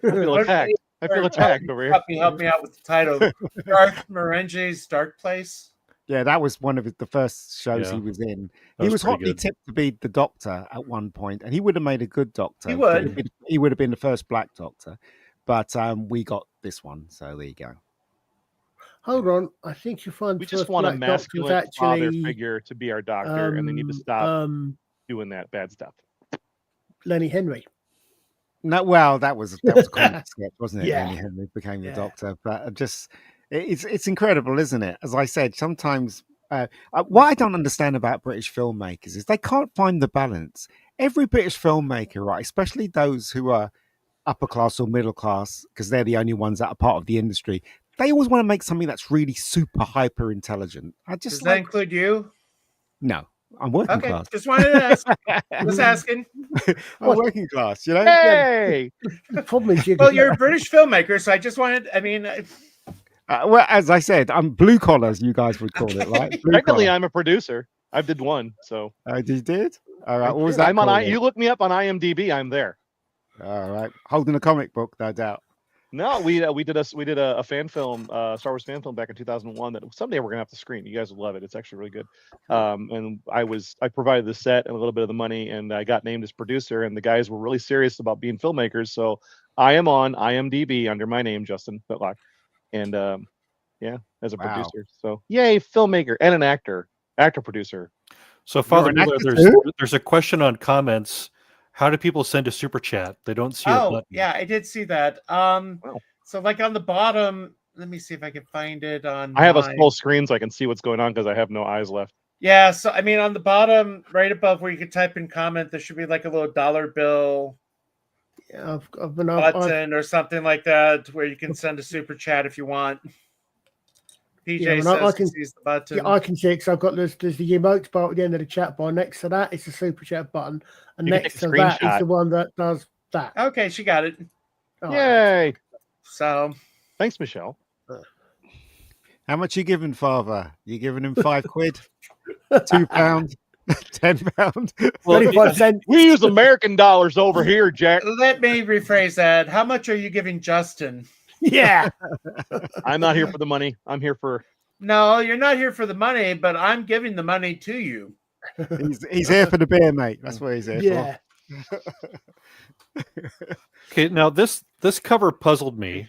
D: feel attacked. I feel attacked over here.
A: Help me out with the title. Garth Marenghi's Dark Place.
G: Yeah, that was one of the first shows he was in. He was hotly tipped to be the Doctor at one point, and he would have made a good Doctor.
A: He would.
G: He would have been the first Black Doctor. But we got this one, so there you go.
B: Hold on, I think you find
D: we just want a masculine father figure to be our doctor, and they need to stop doing that bad stuff.
B: Lenny Henry.
G: No, well, that was a comic sketch, wasn't it?
B: Yeah.
G: Lenny Henry became the Doctor, but it's incredible, isn't it? As I said, sometimes what I don't understand about British filmmakers is they can't find the balance. Every British filmmaker, right, especially those who are upper class or middle class, because they're the only ones that are part of the industry, they always want to make something that's really super hyper intelligent.
A: Does that include you?
G: No, I'm working class.
A: Just wanted to ask. Just asking.
G: I'm working class, you know.
D: Hey,
B: the problem is
A: you're a British filmmaker, so I just wanted. I mean,
G: well, as I said, I'm blue collars. You guys would call it, right?
D: Technically, I'm a producer. I did one, so.
G: You did? All right. What was that?
D: I'm on. You look me up on IMDb. I'm there.
G: All right, holding a comic book, no doubt.
D: No, we did a fan film, Star Wars fan film back in 2001 that someday we're gonna have to screen. You guys will love it. It's actually really good. And I provided the set and a little bit of the money, and I got named as producer. And the guys were really serious about being filmmakers, so I am on IMDb under my name, Justin Whitlock, and as a producer. So yay, filmmaker and an actor producer.
C: So Father Miller, there's a question on comments. How do people send a super chat? They don't see a button.
A: Yeah, I did see that. So like on the bottom, let me see if I can find it on.
D: I have a full screen so I can see what's going on because I have no eyes left.
A: Yeah, so I mean on the bottom, right above where you can type in comment, there should be like a little dollar bill button or something like that where you can send a super chat if you want. PJ
B: Yeah, and
A: says
B: I can-
A: he sees the button.
B: Yeah, I can see it because I've got there's the emotes bar at the end of the chat bar. Next to that is the super chat button, and
D: You can
B: next
D: take
B: to
D: a
B: that is
D: screenshot.
B: the one that does that.
A: Okay, she got it.
B: Oh,
D: Yay!
A: So
D: Thanks, Michelle.
G: How much you giving, Father? You giving him £5? £2? £10?
C: Well,
B: 25 cents.
D: We use American dollars over here, Jack.
A: let me rephrase that. How much are you giving Justin?
B: Yeah.
D: I'm not here for the money. I'm here for.
A: No, you're not here for the money, but I'm giving the money to you.
G: He's here for the beer, mate. That's what he's here
B: Yeah.
C: Okay, now this cover puzzled me.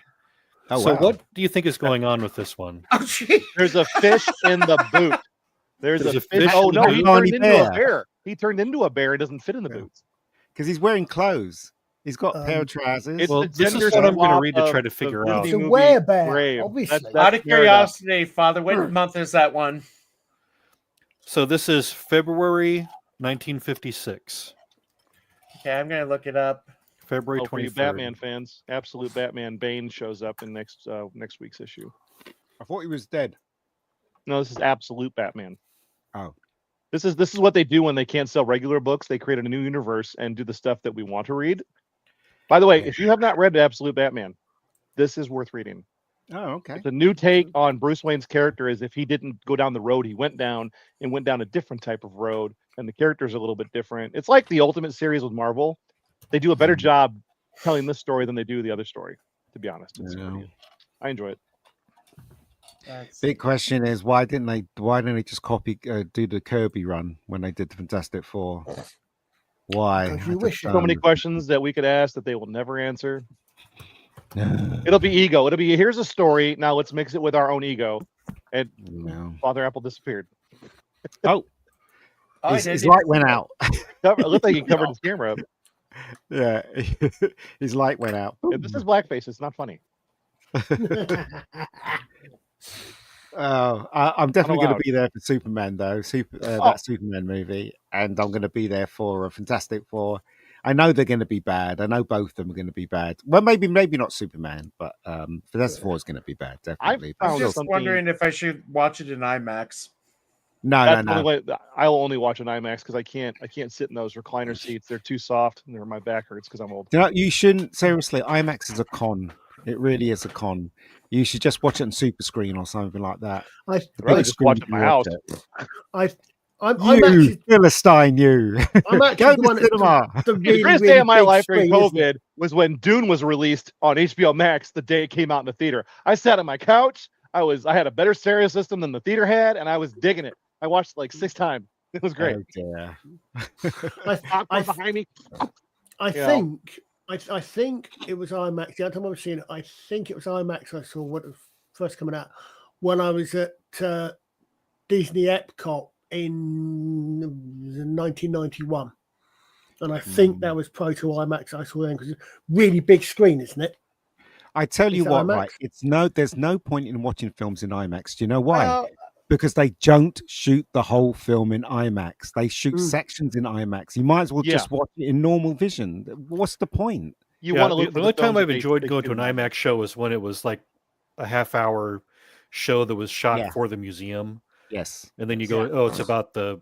G: for. Oh,
C: So
G: wow.
C: what do you think is going on with this one?
A: Oh, gee.
D: There's a fish in the boot. There's a fish.
C: fish
D: Oh
C: in the
D: no,
C: boot?
D: he
G: Tiny
D: turned into a
G: bear.
D: bear. He turned into a bear. It doesn't fit in the
G: Yeah.
D: boots.
G: Because he's wearing clothes. He's got a pair of trousers.
D: It's
C: Well,
D: the
C: this is
D: gender
C: what I'm going to
D: swap
C: read to
D: of
C: try to
D: the
C: figure
D: Disney
C: out.
B: It's a
D: movie
B: werebear,
D: Brave.
B: obviously.
A: Out of
D: fair enough.
A: curiosity, Father, what month is that one?
C: So this is February 1956.
A: Okay, I'm going to look it up.
C: February
D: Oh, for you
C: 23rd.
D: Batman fans, absolute Batman Bane shows up in next week's issue.
G: I thought he was dead.
D: No, this is absolute Batman.
G: Oh.
D: This is what they do when they can't sell regular books. They create a new universe and do the stuff that we want to read. By the way, if you have not read Absolute Batman, this is worth reading.
G: Oh, okay.
D: The new take on Bruce Wayne's character is if he didn't go down the road he went down and went down a different type of road, and the character's a little bit different. It's like the Ultimate series with Marvel. They do a better job telling this story than they do the other story, to be honest.
G: Yeah.
D: I enjoy it.
G: Big question is why didn't they just copy do the Kirby run when they did the Fantastic Four? Why?
B: Because you
G: I just
B: wish.
D: So many
G: don't-
D: questions that we could ask that they will never answer. It'll be ego. It'll be here's a story. Now let's mix it with our own ego. And
G: No.
D: Father Apple disappeared.
G: Oh,
A: Oh,
G: his light went out.
D: It looked like he covered his camera up.
G: Yeah, his light went out.
D: If this is blackface, it's not funny.
G: Oh, I'm definitely going
D: allowed.
G: to be there for Superman though. That Superman movie, and I'm going to be there for a Fantastic Four. I know they're going to be bad. I know both of them are going to be bad. Well, maybe not Superman, but Fantastic Four is going to be bad. Definitely.
D: I
A: I
D: found
A: was just
D: something-
A: wondering if I should watch it in IMAX.
G: No,
D: That's the
G: no.
D: only way I'll only watch an IMAX because I can't sit in those recliner seats. They're too soft and my back hurts because I'm old.
G: You know, you shouldn't. Seriously, IMAX is a con. It really is a con. You should just watch it on super screen or something like that.
D: I'd rather just watch it in my house.
B: I'm
G: You
B: actually
G: Philistine, you.
B: I'm actually
G: Go
B: the
G: to
B: one
G: cinema.
B: the
D: The
B: really,
D: greatest
B: really
D: day of my
B: big
D: life during
B: screen, isn't it?
D: COVID was when Dune was released on HBO Max the day it came out in the theater. I sat on my couch. I had a better stereo system than the theater had, and I was digging it. I watched it like 6 times. It was great.
G: Oh, dear.
D: Popcorn
B: I
D: behind me.
B: I
D: Yeah.
B: think I think it was IMAX. The other time I was seeing it, I think it was IMAX. I saw when it was first coming out when I was at Disney Epcot in 1991, and I think that was Proto IMAX. I saw then because it's a really big screen, isn't it?
G: I tell you
B: Is
G: what,
B: IMAX?
G: right? There's no point in watching films in IMAX. Do you know why?
A: Well,
G: Because they don't shoot the whole film in IMAX. They shoot
B: Mm.
G: sections in IMAX. You might as well
D: Yeah.
G: just watch it in normal vision. What's the point?
D: You
C: Yeah,
D: want to
C: the
D: look for
C: only time
D: films that
C: I've
D: they-
C: enjoyed
D: they
C: going to an
D: do.
C: IMAX show was when it was like a half-hour show that was shot
G: Yeah.
C: for the museum,
G: Yes.
C: and then you go, "Oh, it's about the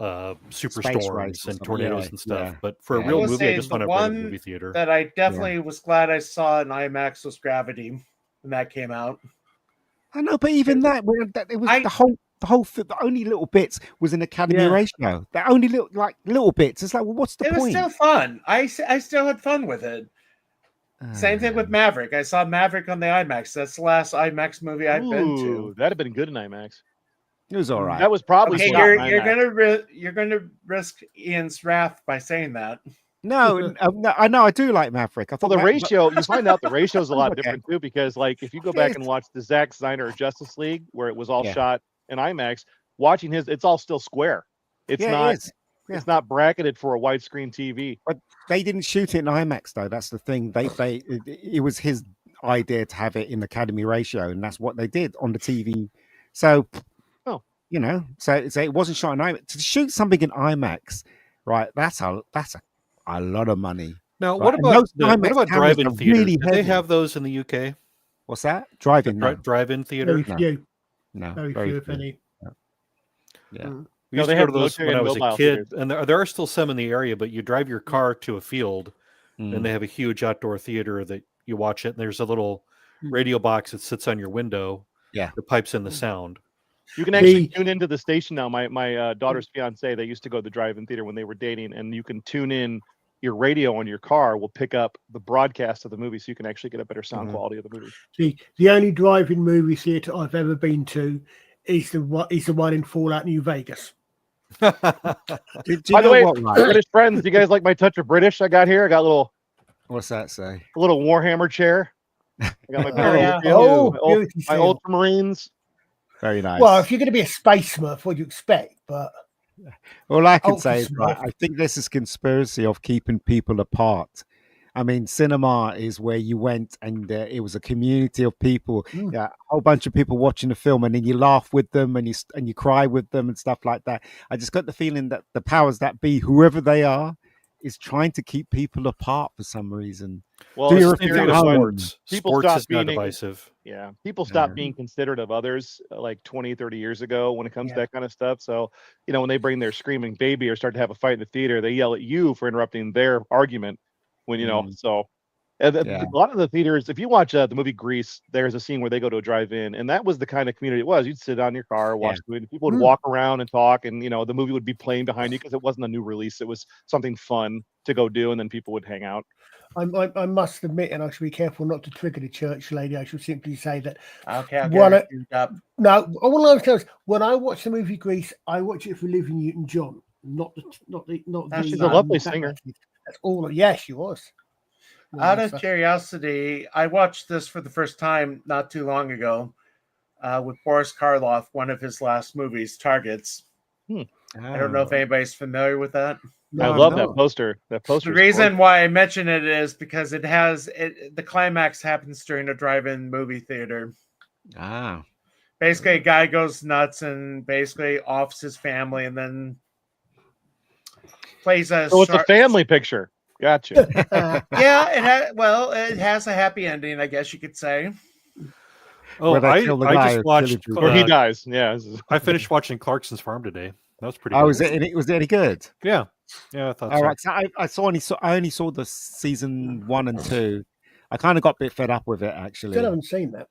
C: superstorms
G: race or
C: and
G: something.
C: tornadoes
G: Yeah,
C: and stuff."
G: yeah.
C: But for a
G: Yeah.
A: I
C: real
A: will
C: movie, I
A: say
C: just
A: the
C: want to go to the
A: one
C: movie theater.
A: that I definitely was glad I saw in IMAX was Gravity when that came out.
G: I know, but even that, it was the only little bits was an Academy
B: Yeah.
G: ratio. The only little bits. It's like, well, what's the
A: It was
G: point?
A: still fun. I still had fun with it. Same thing with Maverick. I saw Maverick on the IMAX. That's the last IMAX movie I've been to.
D: Ooh, that'd have been good in IMAX.
G: It was all right.
D: That was probably
A: Okay,
D: shot in
A: you're
D: IMAX.
A: gonna risk Ian's wrath by saying that.
G: No, I know I do like Maverick. I
D: Well,
G: thought
D: the
G: Ma-
D: ratio, you find out the ratio is a lot
G: Okay.
D: different too, because like if you go back and watch the Zack Snyder Justice League, where it was all
G: Yeah.
D: shot in IMAX, watching it's all still square. It's
G: Yeah, it
D: not.
G: is. Yeah.
D: It's not bracketed for a widescreen TV.
G: They didn't shoot it in IMAX though. That's the thing. It was his idea to have it in Academy ratio, and that's what they did on the TV. So,
D: Oh.
G: so it wasn't shot in IMAX. To shoot something in IMAX, right? That's a lot of money.
C: Now,
G: Right,
C: what
G: and
C: about
G: those
C: what
G: IMAX
C: about
G: cameras
C: drive-in
G: are
C: theaters?
G: really
C: Do they
G: heavy.
C: have those in the UK?
G: What's that? Driving? No.
C: Drive-in theater?
B: Very few.
G: No,
B: Very few, if
G: few.
B: any.
G: Yeah.
C: We used
D: they
C: to go
D: have
C: to those
D: military
C: when I
D: and
C: was a
D: mobile
C: kid,
D: theaters.
C: and there are still some in the area. But you drive your car to a field,
G: Mm.
C: and they have a huge outdoor theater that you watch it. And there's a little radio box that sits on your window.
G: Yeah.
C: that pipes in the sound.
D: You can actually tune into the station now. My daughter's fiance, they used to go to the drive-in theater when they were dating, and you can tune in. Your radio on your car will pick up the broadcast of the movie, so you can actually get a better sound quality of the movie.
B: The only drive-in movie theater I've ever been to is the one in Fallout New Vegas.
G: Do
D: By
G: you
D: the
G: know
D: way,
G: what, right?
D: British friends, do you guys like my touch of British I got here? I got a
G: What's that say?
D: little Warhammer chair. I got my
A: yeah.
D: my Ultramarines.
G: Very nice.
B: Well, if you're going to be a space smurf, what do you expect? But
G: all I can
B: Ultra
G: say is, right,
B: Smurf.
G: I think this is conspiracy of keeping people apart. I mean, cinema is where you went and it was a community of people, a whole bunch of people watching the film, and then you laugh with them and you cry with them and stuff like that. I just got the feeling that the powers that be, whoever they are, is trying to keep people apart for some reason.
D: Well,
G: Do
D: it's
G: your
D: the theory
G: thing
D: of
G: at home.
C: Sports.
D: People
C: Sports
D: stop
C: is now
D: being
C: divisive.
D: Yeah, people stop being considerate of others like 20, 30 years ago when it comes to that kind of stuff. So, when they bring their screaming baby or start to have a fight in the theater, they yell at you for interrupting their argument. When so. A lot of the theaters, if you watch the movie Grease, there's a scene where they go to a drive-in, and that was the kind of community it was. You'd sit on your car, watch the movie, people would walk around and talk, and the movie would be playing behind you because it wasn't a new release; it was something fun to go do, and then people would hang out.
B: I must admit, and I should be careful not to trigger the church lady. I should simply say that.
A: Okay, I'll get it up.
B: No, all I was telling you is when I watch the movie Grease, I watch it for Olivia Newton-John, not
D: She's a lovely singer.
B: That's all. Yes, she was.
A: Out of curiosity, I watched this for the first time not too long ago with Boris Karloff, one of his last movies, Targets. I don't know if anybody's familiar with that.
D: I love that poster. That poster.
A: The reason why I mention it is because the climax happens during a drive-in movie theater. Basically, a guy goes nuts and basically offs his family and then plays a.
D: So it's a family picture. Gotcha.
A: Yeah, it has a happy ending, I guess you could say.
C: Oh, I just watched.
D: Or he dies. Yeah.
C: I finished watching Clarkson's Farm today. That was pretty.
G: Oh,
C: good.
G: Was it any good?
C: Yeah, I thought.
G: All
C: so.
G: right, so I only saw the season 1 and 2. I kind of got a bit fed up with it actually.
B: Still haven't seen that.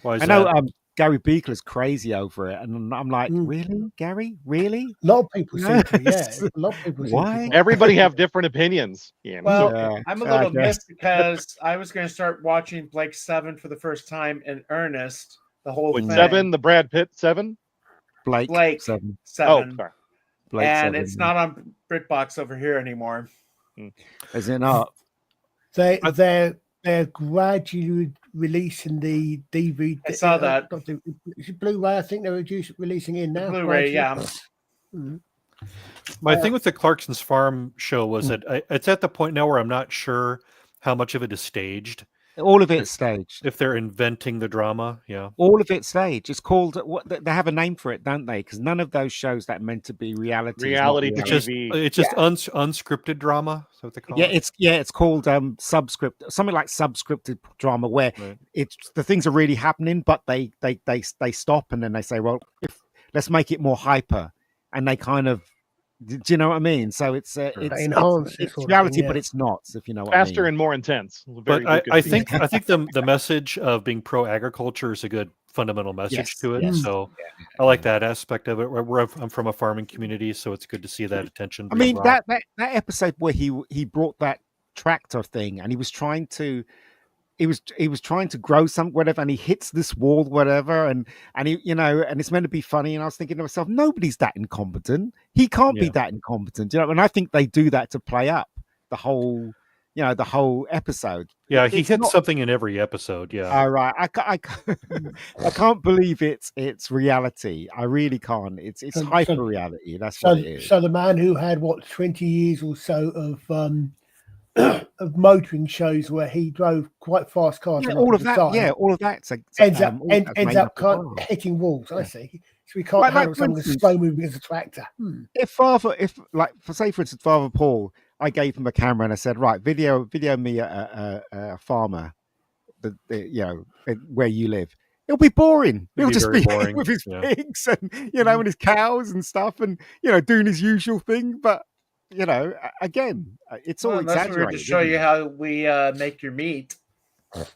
C: Why is
G: I know
C: that?
G: Gary Beekler's crazy over it, and I'm like, really, Gary? Really?
B: A lot of people seem to. Yeah, a lot of people.
G: Why?
D: Everybody have different opinions.
A: Well, I'm a little missed because I was going to start watching Blake 7 for the first time in earnest. The whole thing.
D: 7, the Brad Pitt 7.
A: Blake
G: 7.
D: Oh, sorry.
G: Blake
A: and
G: 7.
A: it's not on BritBox over here anymore.
G: Is it not?
B: They're gradually releasing the DVD.
A: I saw that.
B: Is it Blu-ray? I think they're releasing in now.
A: Blu-ray, yeah.
C: My thing with the Clarkson's Farm show was that it's at the point now where I'm not sure how much of it is staged.
G: All of it's staged.
C: If they're inventing the drama, yeah.
G: All of it's staged. It's called they have a name for it, don't they? Because none of those shows that are meant to be reality.
D: TV.
C: It's just unscripted drama. Is that what they call it?
G: It's called something like subscripted drama, where it's the things are really happening, but they stop and then they say, well, let's make it more hyper, and they kind of. Do you know what I mean? So it's reality, but it's not. If you know what I mean.
D: Faster and more intense.
C: But I think the message of being pro agriculture is a good fundamental message to it. So I like that aspect of it. I'm from a farming community, so it's good to see that attention.
G: I mean that episode where he brought that tractor thing and he was trying to. He was trying to grow some whatever, and he hits this wall, whatever, and he and it's meant to be funny. And I was thinking to myself, nobody's that incompetent. He can't be that incompetent, And I think they do that to play up the whole episode.
C: Yeah, he hits something in every episode. Yeah.
G: All right, I can't believe it's reality. I really can't. It's hyper reality. That's what it is.
B: So the man who had 20 years or so of motoring shows where he drove quite fast cars.
G: All of that. All of that
B: ends up hitting walls. I see. So we can't handle something slow moving as a tractor.
G: If say for instance, Father Paul, I gave him a camera and I said, right, video me a farmer, where you live. It'll be boring.
C: It'll
G: He'll
C: be
G: just
C: very
G: be
C: boring,
G: with his
C: yeah.
G: pigs and and his cows and stuff, and doing his usual thing. But again, it's all
A: Well, unless we were to
G: exaggerated.
A: show
G: isn't
A: you
G: it?
A: how we make your meat.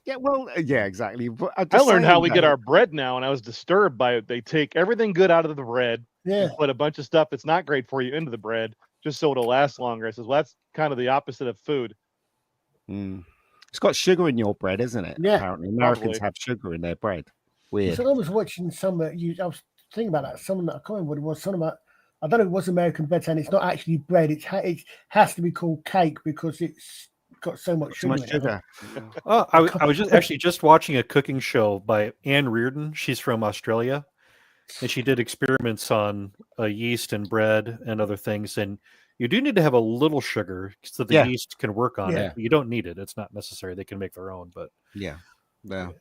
G: Yeah, well, yeah, exactly. But I'm
D: I
G: just
D: learned how
G: saying,
D: we get our bread now, and I was disturbed by it. They take everything good out of the bread
B: Yeah.
D: and put a bunch of stuff that's not great for you into the bread just so it'll last longer. I says, well, that's kind of the opposite of food.
G: Mm. It's got sugar in your bread, isn't it?
B: Yeah,
G: Apparently, Americans
D: probably.
G: have sugar in their bread. Weird.
B: So I was watching some. I was thinking about that. Someone I can't remember what it was. Something about. I don't know. It was American bread, and it's not actually bread. It has to be called cake because it's got so much
G: Too
B: sugar.
G: much
B: in it.
G: sugar.
C: Oh, I was just watching a cooking show by Anne Reardon. She's from Australia, and she did experiments on yeast and bread and other things. And you do need to have a little sugar so the
G: Yeah.
C: yeast can work on
B: Yeah.
C: it. You don't need it; it's not necessary. They can make their own. But
G: Yeah. No.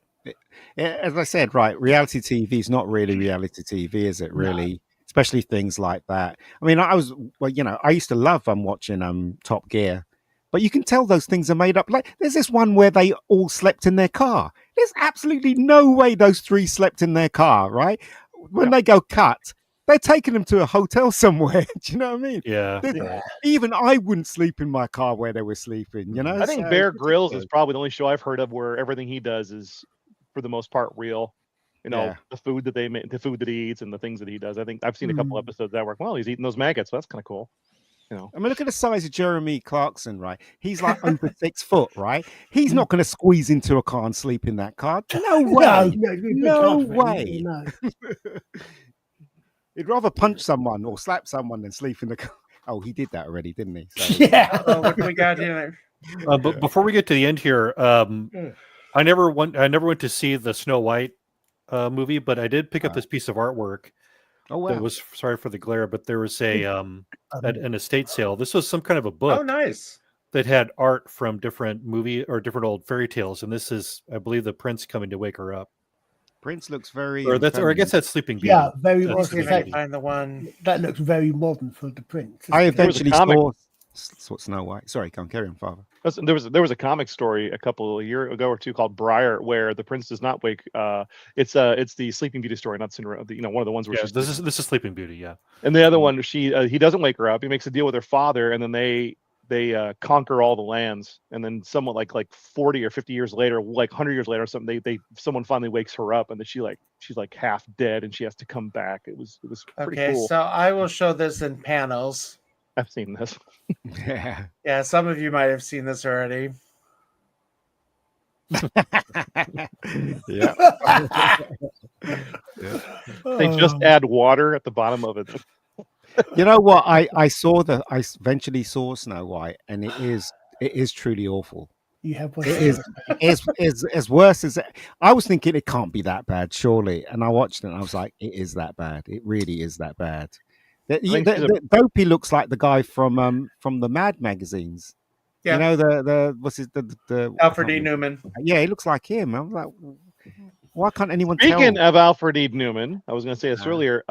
G: As I said, right, reality TV is not really reality TV, is it? Really, especially things like that. I mean, I used to love watching Top Gear, but you can tell those things are made up. Like, there's this one where they all slept in their car. There's absolutely no way those three slept in their car, right? When they go cut, they're taking them to a hotel somewhere. Do you know what I mean?
C: yeah,
G: Even I wouldn't sleep in my car where they were sleeping.
D: I think
G: So
D: Bear
G: it's
D: Grylls
G: ridiculous.
D: is probably the only show I've heard of where everything he does is, for the most part, real.
G: Yeah.
D: The food that they make, the food that he eats, and the things that he does. I think I've seen a couple episodes that work. Well, he's eating those maggots. So that's kind of cool.
G: I mean, look at the size of Jeremy Clarkson, right? He's like over 6 foot, right? He's not going to squeeze into a car and sleep in that car. No way. No way.
B: No.
G: He'd rather punch someone or slap someone than sleep in the car. Oh, he did that already, didn't he? So,
B: Yeah.
A: Oh, what do we got here?
C: but before we get to the end here, I never went to see the Snow White movie, but I did pick up this piece of artwork.
G: Oh, wow.
C: That was, sorry for the glare, but there was an estate sale. This was some kind of a book.
A: Oh, nice.
C: That had art from different movie or different old fairy tales, and this is, I believe, the prince coming to wake her up.
G: Prince looks very.
C: Or I guess that's Sleeping Beauty.
B: Yeah, very
C: That's
B: modern.
C: Sleeping
A: Can I
C: Beauty.
A: find the one?
B: That looks very modern for the prince.
G: I
B: doesn't it?
G: eventually
D: comic.
G: saw Snow White. Sorry, come carry on, Father.
D: Listen, there was a comic story a couple of years ago or two called Briar, where the prince does not wake. It's the Sleeping Beauty story, not Cinderella. One of the ones where
C: Yeah,
D: she's
C: this is Sleeping Beauty. Yeah,
D: and the other one, he doesn't wake her up. He makes a deal with her father, and then they conquer all the lands, and then somewhat like 40 or 50 years later, like 100 years later or something, someone finally wakes her up, and then she's like half dead, and she has to come back. It was pretty
A: Okay,
D: cool.
A: so I will show this in panels.
D: I've seen this.
G: Yeah.
A: Yeah, some of you might have seen this already.
G: Yeah.
D: They just add water at the bottom of it.
G: You know what? I eventually saw Snow White, and it is truly awful.
B: You have
G: It is as worse as I was thinking. It can't be that bad, surely. And I watched it, and I was like, it is that bad. It really is that bad. Dopey looks like the guy from the Mad magazines.
A: Yeah.
G: You know the what's his the
A: Alfred E. Newman.
G: Yeah, he looks like him. I was like, why can't anyone
D: Speaking
G: tell?
D: of Alfred E. Newman, I was going to say this earlier.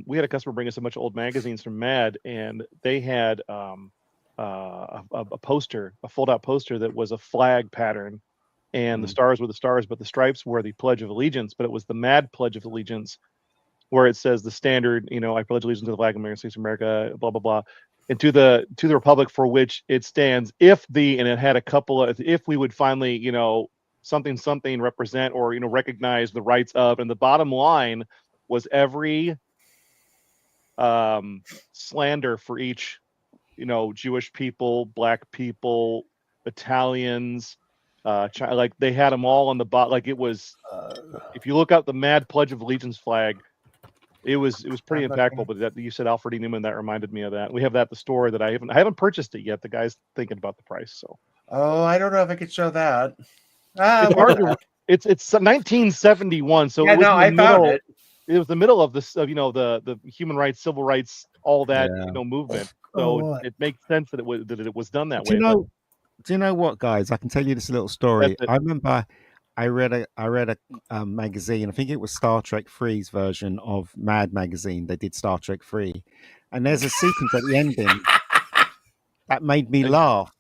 D: We had a customer bring us a bunch of old magazines from Mad, and they had a poster, a fold-out poster that was a flag pattern, and the stars were the stars, but the stripes were the Pledge of Allegiance. But it was the Mad Pledge of Allegiance, where it says the standard, I pledge allegiance to the flag of the United States of America, blah blah blah, and to the republic for which it stands. And it had a couple of, if we would finally, something represent or recognize the rights of, and the bottom line was every slander for each, Jewish people, black people, Italians, like they had them all on the bottom. Like it was, if you look up the Mad Pledge of Allegiance flag, it was pretty impactful. But that you said Alfred E. Newman, that reminded me of that. We have that at the store that I haven't purchased it yet. The guy's thinking about the price. So
A: I don't know if I could show that.
D: It's 1971, so
A: yeah,
D: it was
A: I found it.
D: It was the middle of this, the human rights, civil rights, all that movement. So it makes sense that it was done that way.
G: Do you know what, guys? I can tell you this little story. I remember I read a magazine. I think it was Star Trek 3's version of Mad magazine. They did Star Trek 3, and there's a sequence at the ending that made me laugh.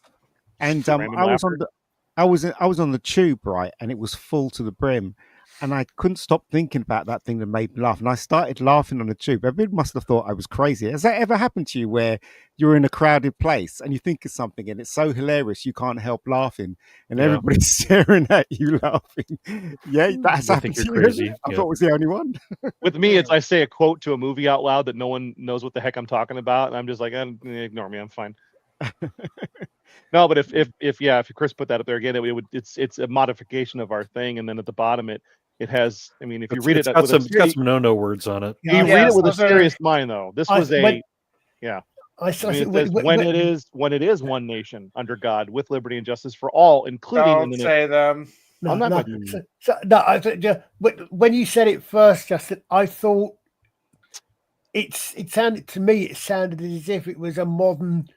G: And I was on the tube, right, and it was full to the brim. and I couldn't stop thinking about that thing that made me laugh. And I started laughing on the tube. Everyone must have thought I was crazy. Has that ever happened to you where you're in a crowded place and you think of something and it's so hilarious you can't help laughing and everybody's staring at you laughing? Yeah, that's happened to you.
C: Crazy.
G: I thought I was the only one.
D: With me, it's I say a quote to a movie out loud that no one knows what the heck I'm talking about, and I'm just like, ignore me, I'm fine. No, but if Chris put that up there again, it's a modification of our thing, and then at the bottom it has. I mean, if you read
C: it's
D: it,
C: got some no words on it.
D: You read it with a serious mind, though. This was when it is one nation under God, with liberty and justice for all, including.
A: Don't say them.
B: But when you said it first, Justin, I thought it sounded to me. It sounded as if it was a modern.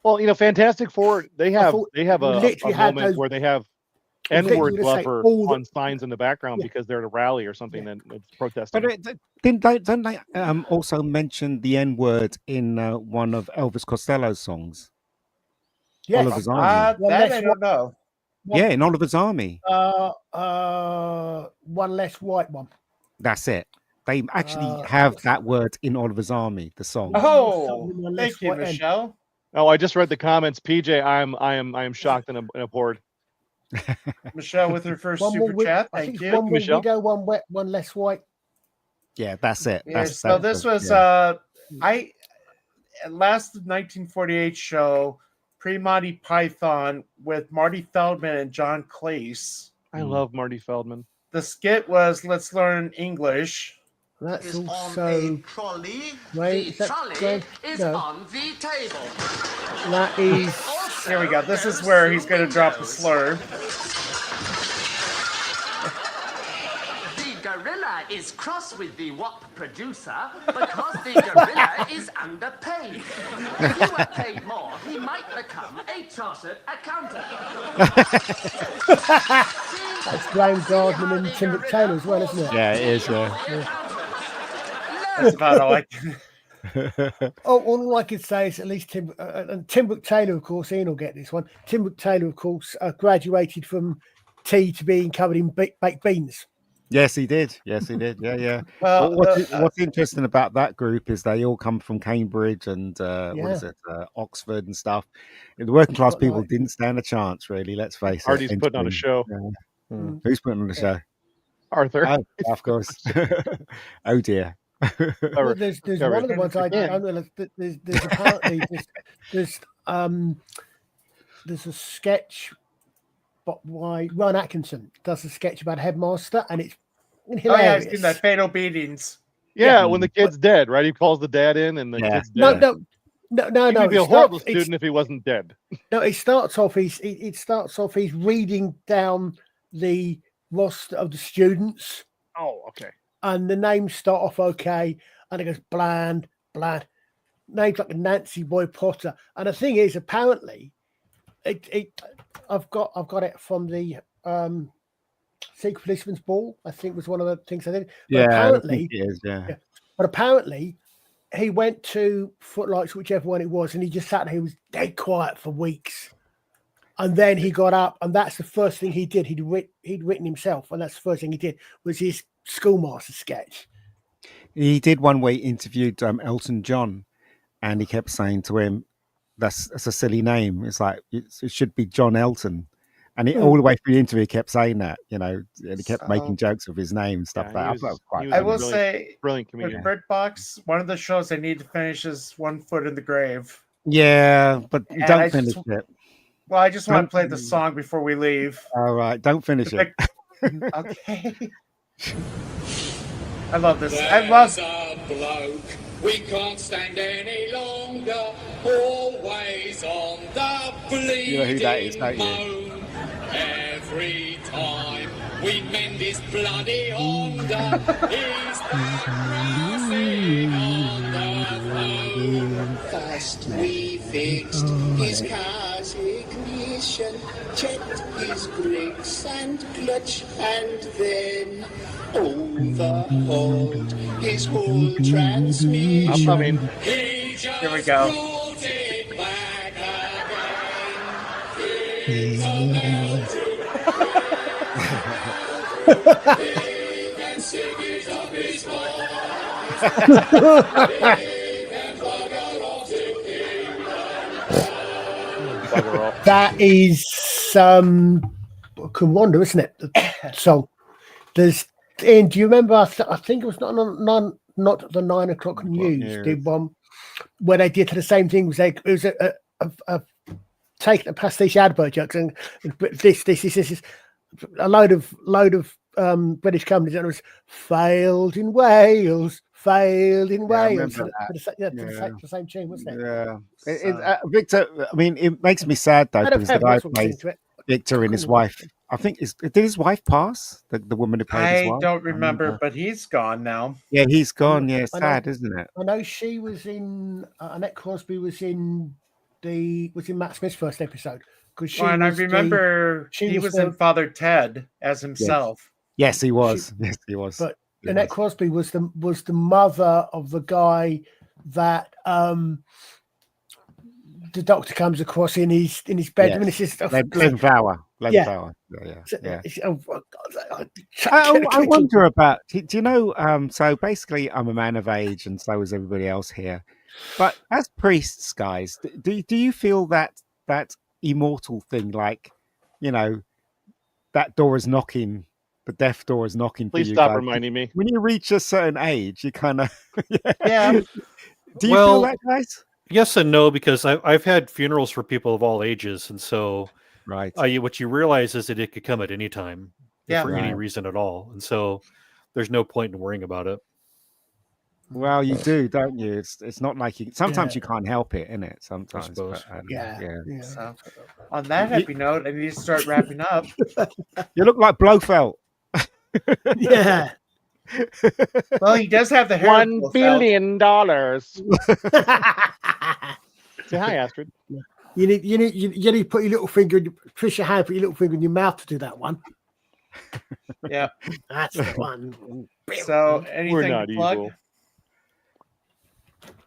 D: Well, Fantastic Four, they have a moment where they have N-word lover on signs in the background because they're at a rally or something and it's protesting.
G: But don't they also mention the N-word in one of Elvis Costello's songs?
B: Yes.
G: Oliver's Army.
A: That I don't know.
G: Yeah, in Oliver's Army.
B: One less white one.
G: That's it. They actually have that word in Oliver's Army, the song.
A: Oh, thank you, Michelle.
D: Oh, I just read the comments. PJ, I am shocked and abhorred.
A: Michelle with her first super chat. Thank you.
B: One
D: Michelle.
B: Widow, one wet, one less white.
G: Yeah, that's it.
A: Yeah, so this was last 1948 show, pre-Monty Python with Marty Feldman and John Cleese.
D: I love Marty Feldman.
A: The skit was "Let's Learn English."
B: That's also
I: trolley.
B: Wait,
I: The trolley is on the table.
B: That is.
A: Here we go. This is where he's going to drop the slur.
I: The gorilla is cross with the WAP producer because the gorilla is underpaid. If he were paid more, he might become a chartered accountant.
B: That's Graham Gardner and Tim Taylor as well, isn't it?
G: Yeah, it is. Yeah.
A: That's about all I can.
B: All I could say is at least Tim Taylor, of course, Ian will get this one. Tim Taylor, of course, graduated from tea to being covered in baked beans.
G: Yes, he did. Yeah.
A: Well,
G: what's interesting about that group is they all come from Cambridge and Oxford and stuff. The working class people didn't stand a chance, really. Let's face it.
D: Artie's putting on a show.
G: Who's putting on the show?
D: Arthur.
G: Oh, of course. Oh dear.
B: Well, there's one of the ones I realized that there's apparently there's a sketch, but why Ron Atkinson does a sketch about Headmaster, and it's hilarious.
A: Oh yeah, I've seen that Fatal Beatings.
D: Yeah, when the kid's dead, right? He calls the dad in, and the kid's dead.
B: No.
D: He'd be a horrible student if he wasn't dead.
B: No, it starts off. He's reading down the roster of the students.
D: Oh, okay.
B: And the names start off okay, and it goes bland. Names like Nancy Boy Potter. And the thing is, apparently, I've got it from the Secret Policeman's Ball. I think was one of the things I did. But apparently, But apparently, he went to Footlights, whichever one it was, and he just sat there. He was dead quiet for weeks. And then he got up, and that's the first thing he did. He'd written himself, and that's the first thing he did was his Schoolmaster sketch.
G: He did one where he interviewed Elton John, and he kept saying to him, "That's a silly name. It's like it should be John Elton." And all the way through the interview, he kept saying that, and he kept making jokes of his name and stuff like that.
A: I will say,
D: brilliant comedian.
A: Bird Box, one of the shows I need to finish is One Foot in the Grave.
G: Yeah, but don't finish it.
A: Well, I just want to play the song before we leave.
G: All right, don't finish it.
A: Okay. I love this. I love
J: a bloke we can't stand any longer. Always on the bleeding
G: You know who that is, don't you?
J: moan. Every time we mend his bloody Honda, he's pressing on the phone. First we fixed his car's ignition, checked his brakes and clutch, and then overhauled his whole transmission.
D: I'm coming.
J: He just
A: Here we go.
J: rolled it back again. He's a melted can sing it up his heart.
B: That is Kumwanda, isn't it? The song. There's Ian, do you remember? I think it was not the 9 o'clock news. The one where they did the same thing. It was a taking a pastiche advert jokes and this is a load of British companies, and it was failed in Wales. For the same tune, wasn't it?
G: Yeah. Victor, I mean, it makes me sad though, because the guy plays Victor and his wife. I think did his wife pass? The woman who played his wife?
A: I don't remember, but he's gone now.
G: Yeah, he's gone. Yeah, sad, isn't it?
B: I know she was in Annette Crosby was in Matt Smith's first episode.
A: And I remember he was in Father Ted as himself.
G: Yes, he was. Yes, he was.
B: But Annette Crosby was the mother of the guy that the doctor comes across in his bedroom. And it's just
G: Glenn Flower. Yeah. I wonder about. Do you know? So basically, I'm a man of age, and so is everybody else here. But as priests, guys, do you feel that immortal thing, like, you know, that door is knocking? The death door is knocking.
D: Please
G: for you
D: stop
G: guys.
D: reminding me.
G: When you reach a certain age, you kind of
A: yeah.
G: Do you feel that, guys?
C: Yes and no, because I've had funerals for people of all ages, and so what you realize is that it could come at any time, for any reason at all, and so there's no point in worrying about it.
G: Well, you do, don't you? It's not like you. Sometimes you can't help it, innit? Sometimes.
C: But,
A: So, on that happy note, I need to start wrapping up.
G: You look like Blofeld.
B: Yeah.
A: Well, he does have the hair.
D: $1 billion. Say hi, Astrid.
B: You need to put your little finger in twist your hand, put your little finger in your mouth to do that one.
A: Yeah,
B: that's the one.
A: So, anything
D: We're not
A: to plug?
D: evil.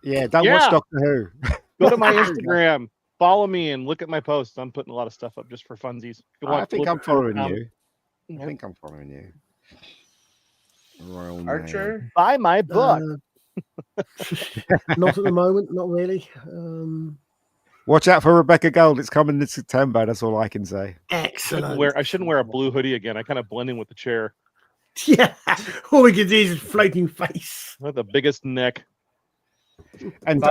G: Yeah, don't watch Doctor Who.
D: Go to my Instagram, follow me, and look at my posts. I'm putting a lot of stuff up just for funsies.
G: I think I'm following you. I think I'm following you. Royal
A: Archer,
G: Man.
D: Buy my book.
B: Not at the moment, not really.
G: Watch out for Rebecca Gold. It's coming in September. That's all I can say.
B: Excellent.
D: I shouldn't wear a blue hoodie again. I kind of blend in with the chair.
B: Yeah. All we can do is floating face.
D: I have the biggest neck.
G: And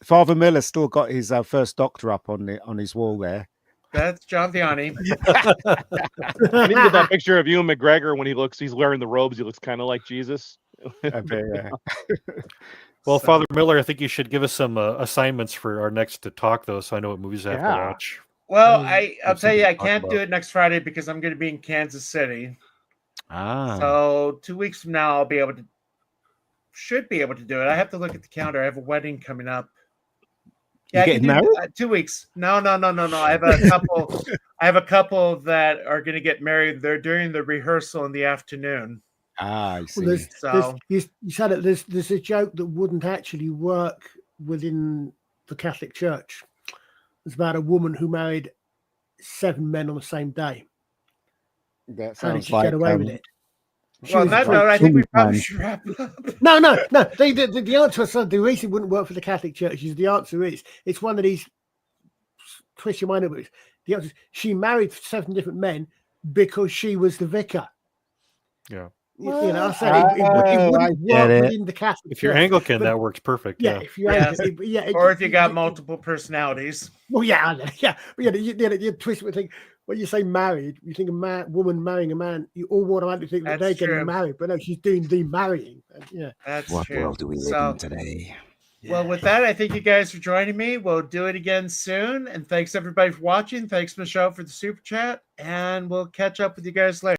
G: Father Miller's still got his first Doctor up on his wall there.
A: That's John Vianney.
D: I need to get that picture of you and McGregor when he's wearing the robes. He looks kind of like Jesus.
C: Well, Father Miller, I think you should give us some assignments for our next talk, though, so I know what movies I have to watch.
A: Well, I'll tell you, I can't do it next Friday because I'm going to be in Kansas City. So 2 weeks from now, should be able to do it. I have to look at the calendar. I have a wedding coming up. Yeah,
G: you getting married?
A: 2 weeks. No. I have a couple. I have a couple that are going to get married. They're doing the rehearsal in the afternoon.
G: I see.
B: Well, you said it. There's a joke that wouldn't actually work within the Catholic Church. It's about a woman who married 7 men on the same day.
G: That
B: How did
G: sounds
B: she
G: like
B: get away with it?
A: Well, on that note, I think we probably should wrap up.
B: No. The answer is the reason it wouldn't work for the Catholic Church is the answer is it's one of these twist your mind over it. The answer is she married 7 different men because she was the vicar.
C: Yeah.
B: I said it wouldn't work within the Catholic
C: If you're
B: Church,
C: Anglican, that works perfect.
B: Yeah. If you're Anglican,
A: or if you got multiple personalities.
B: Well, you twist it. Think when you say married, you think a woman marrying a man, you all automatically think that they're getting married, but no, she's doing the marrying. Yeah,
A: that's
G: what
A: true.
G: world do we live in today?
A: Well, with that, I thank you guys for joining me. We'll do it again soon, and thanks everybody for watching. Thanks, Michelle, for the super chat, and we'll catch up with you guys later.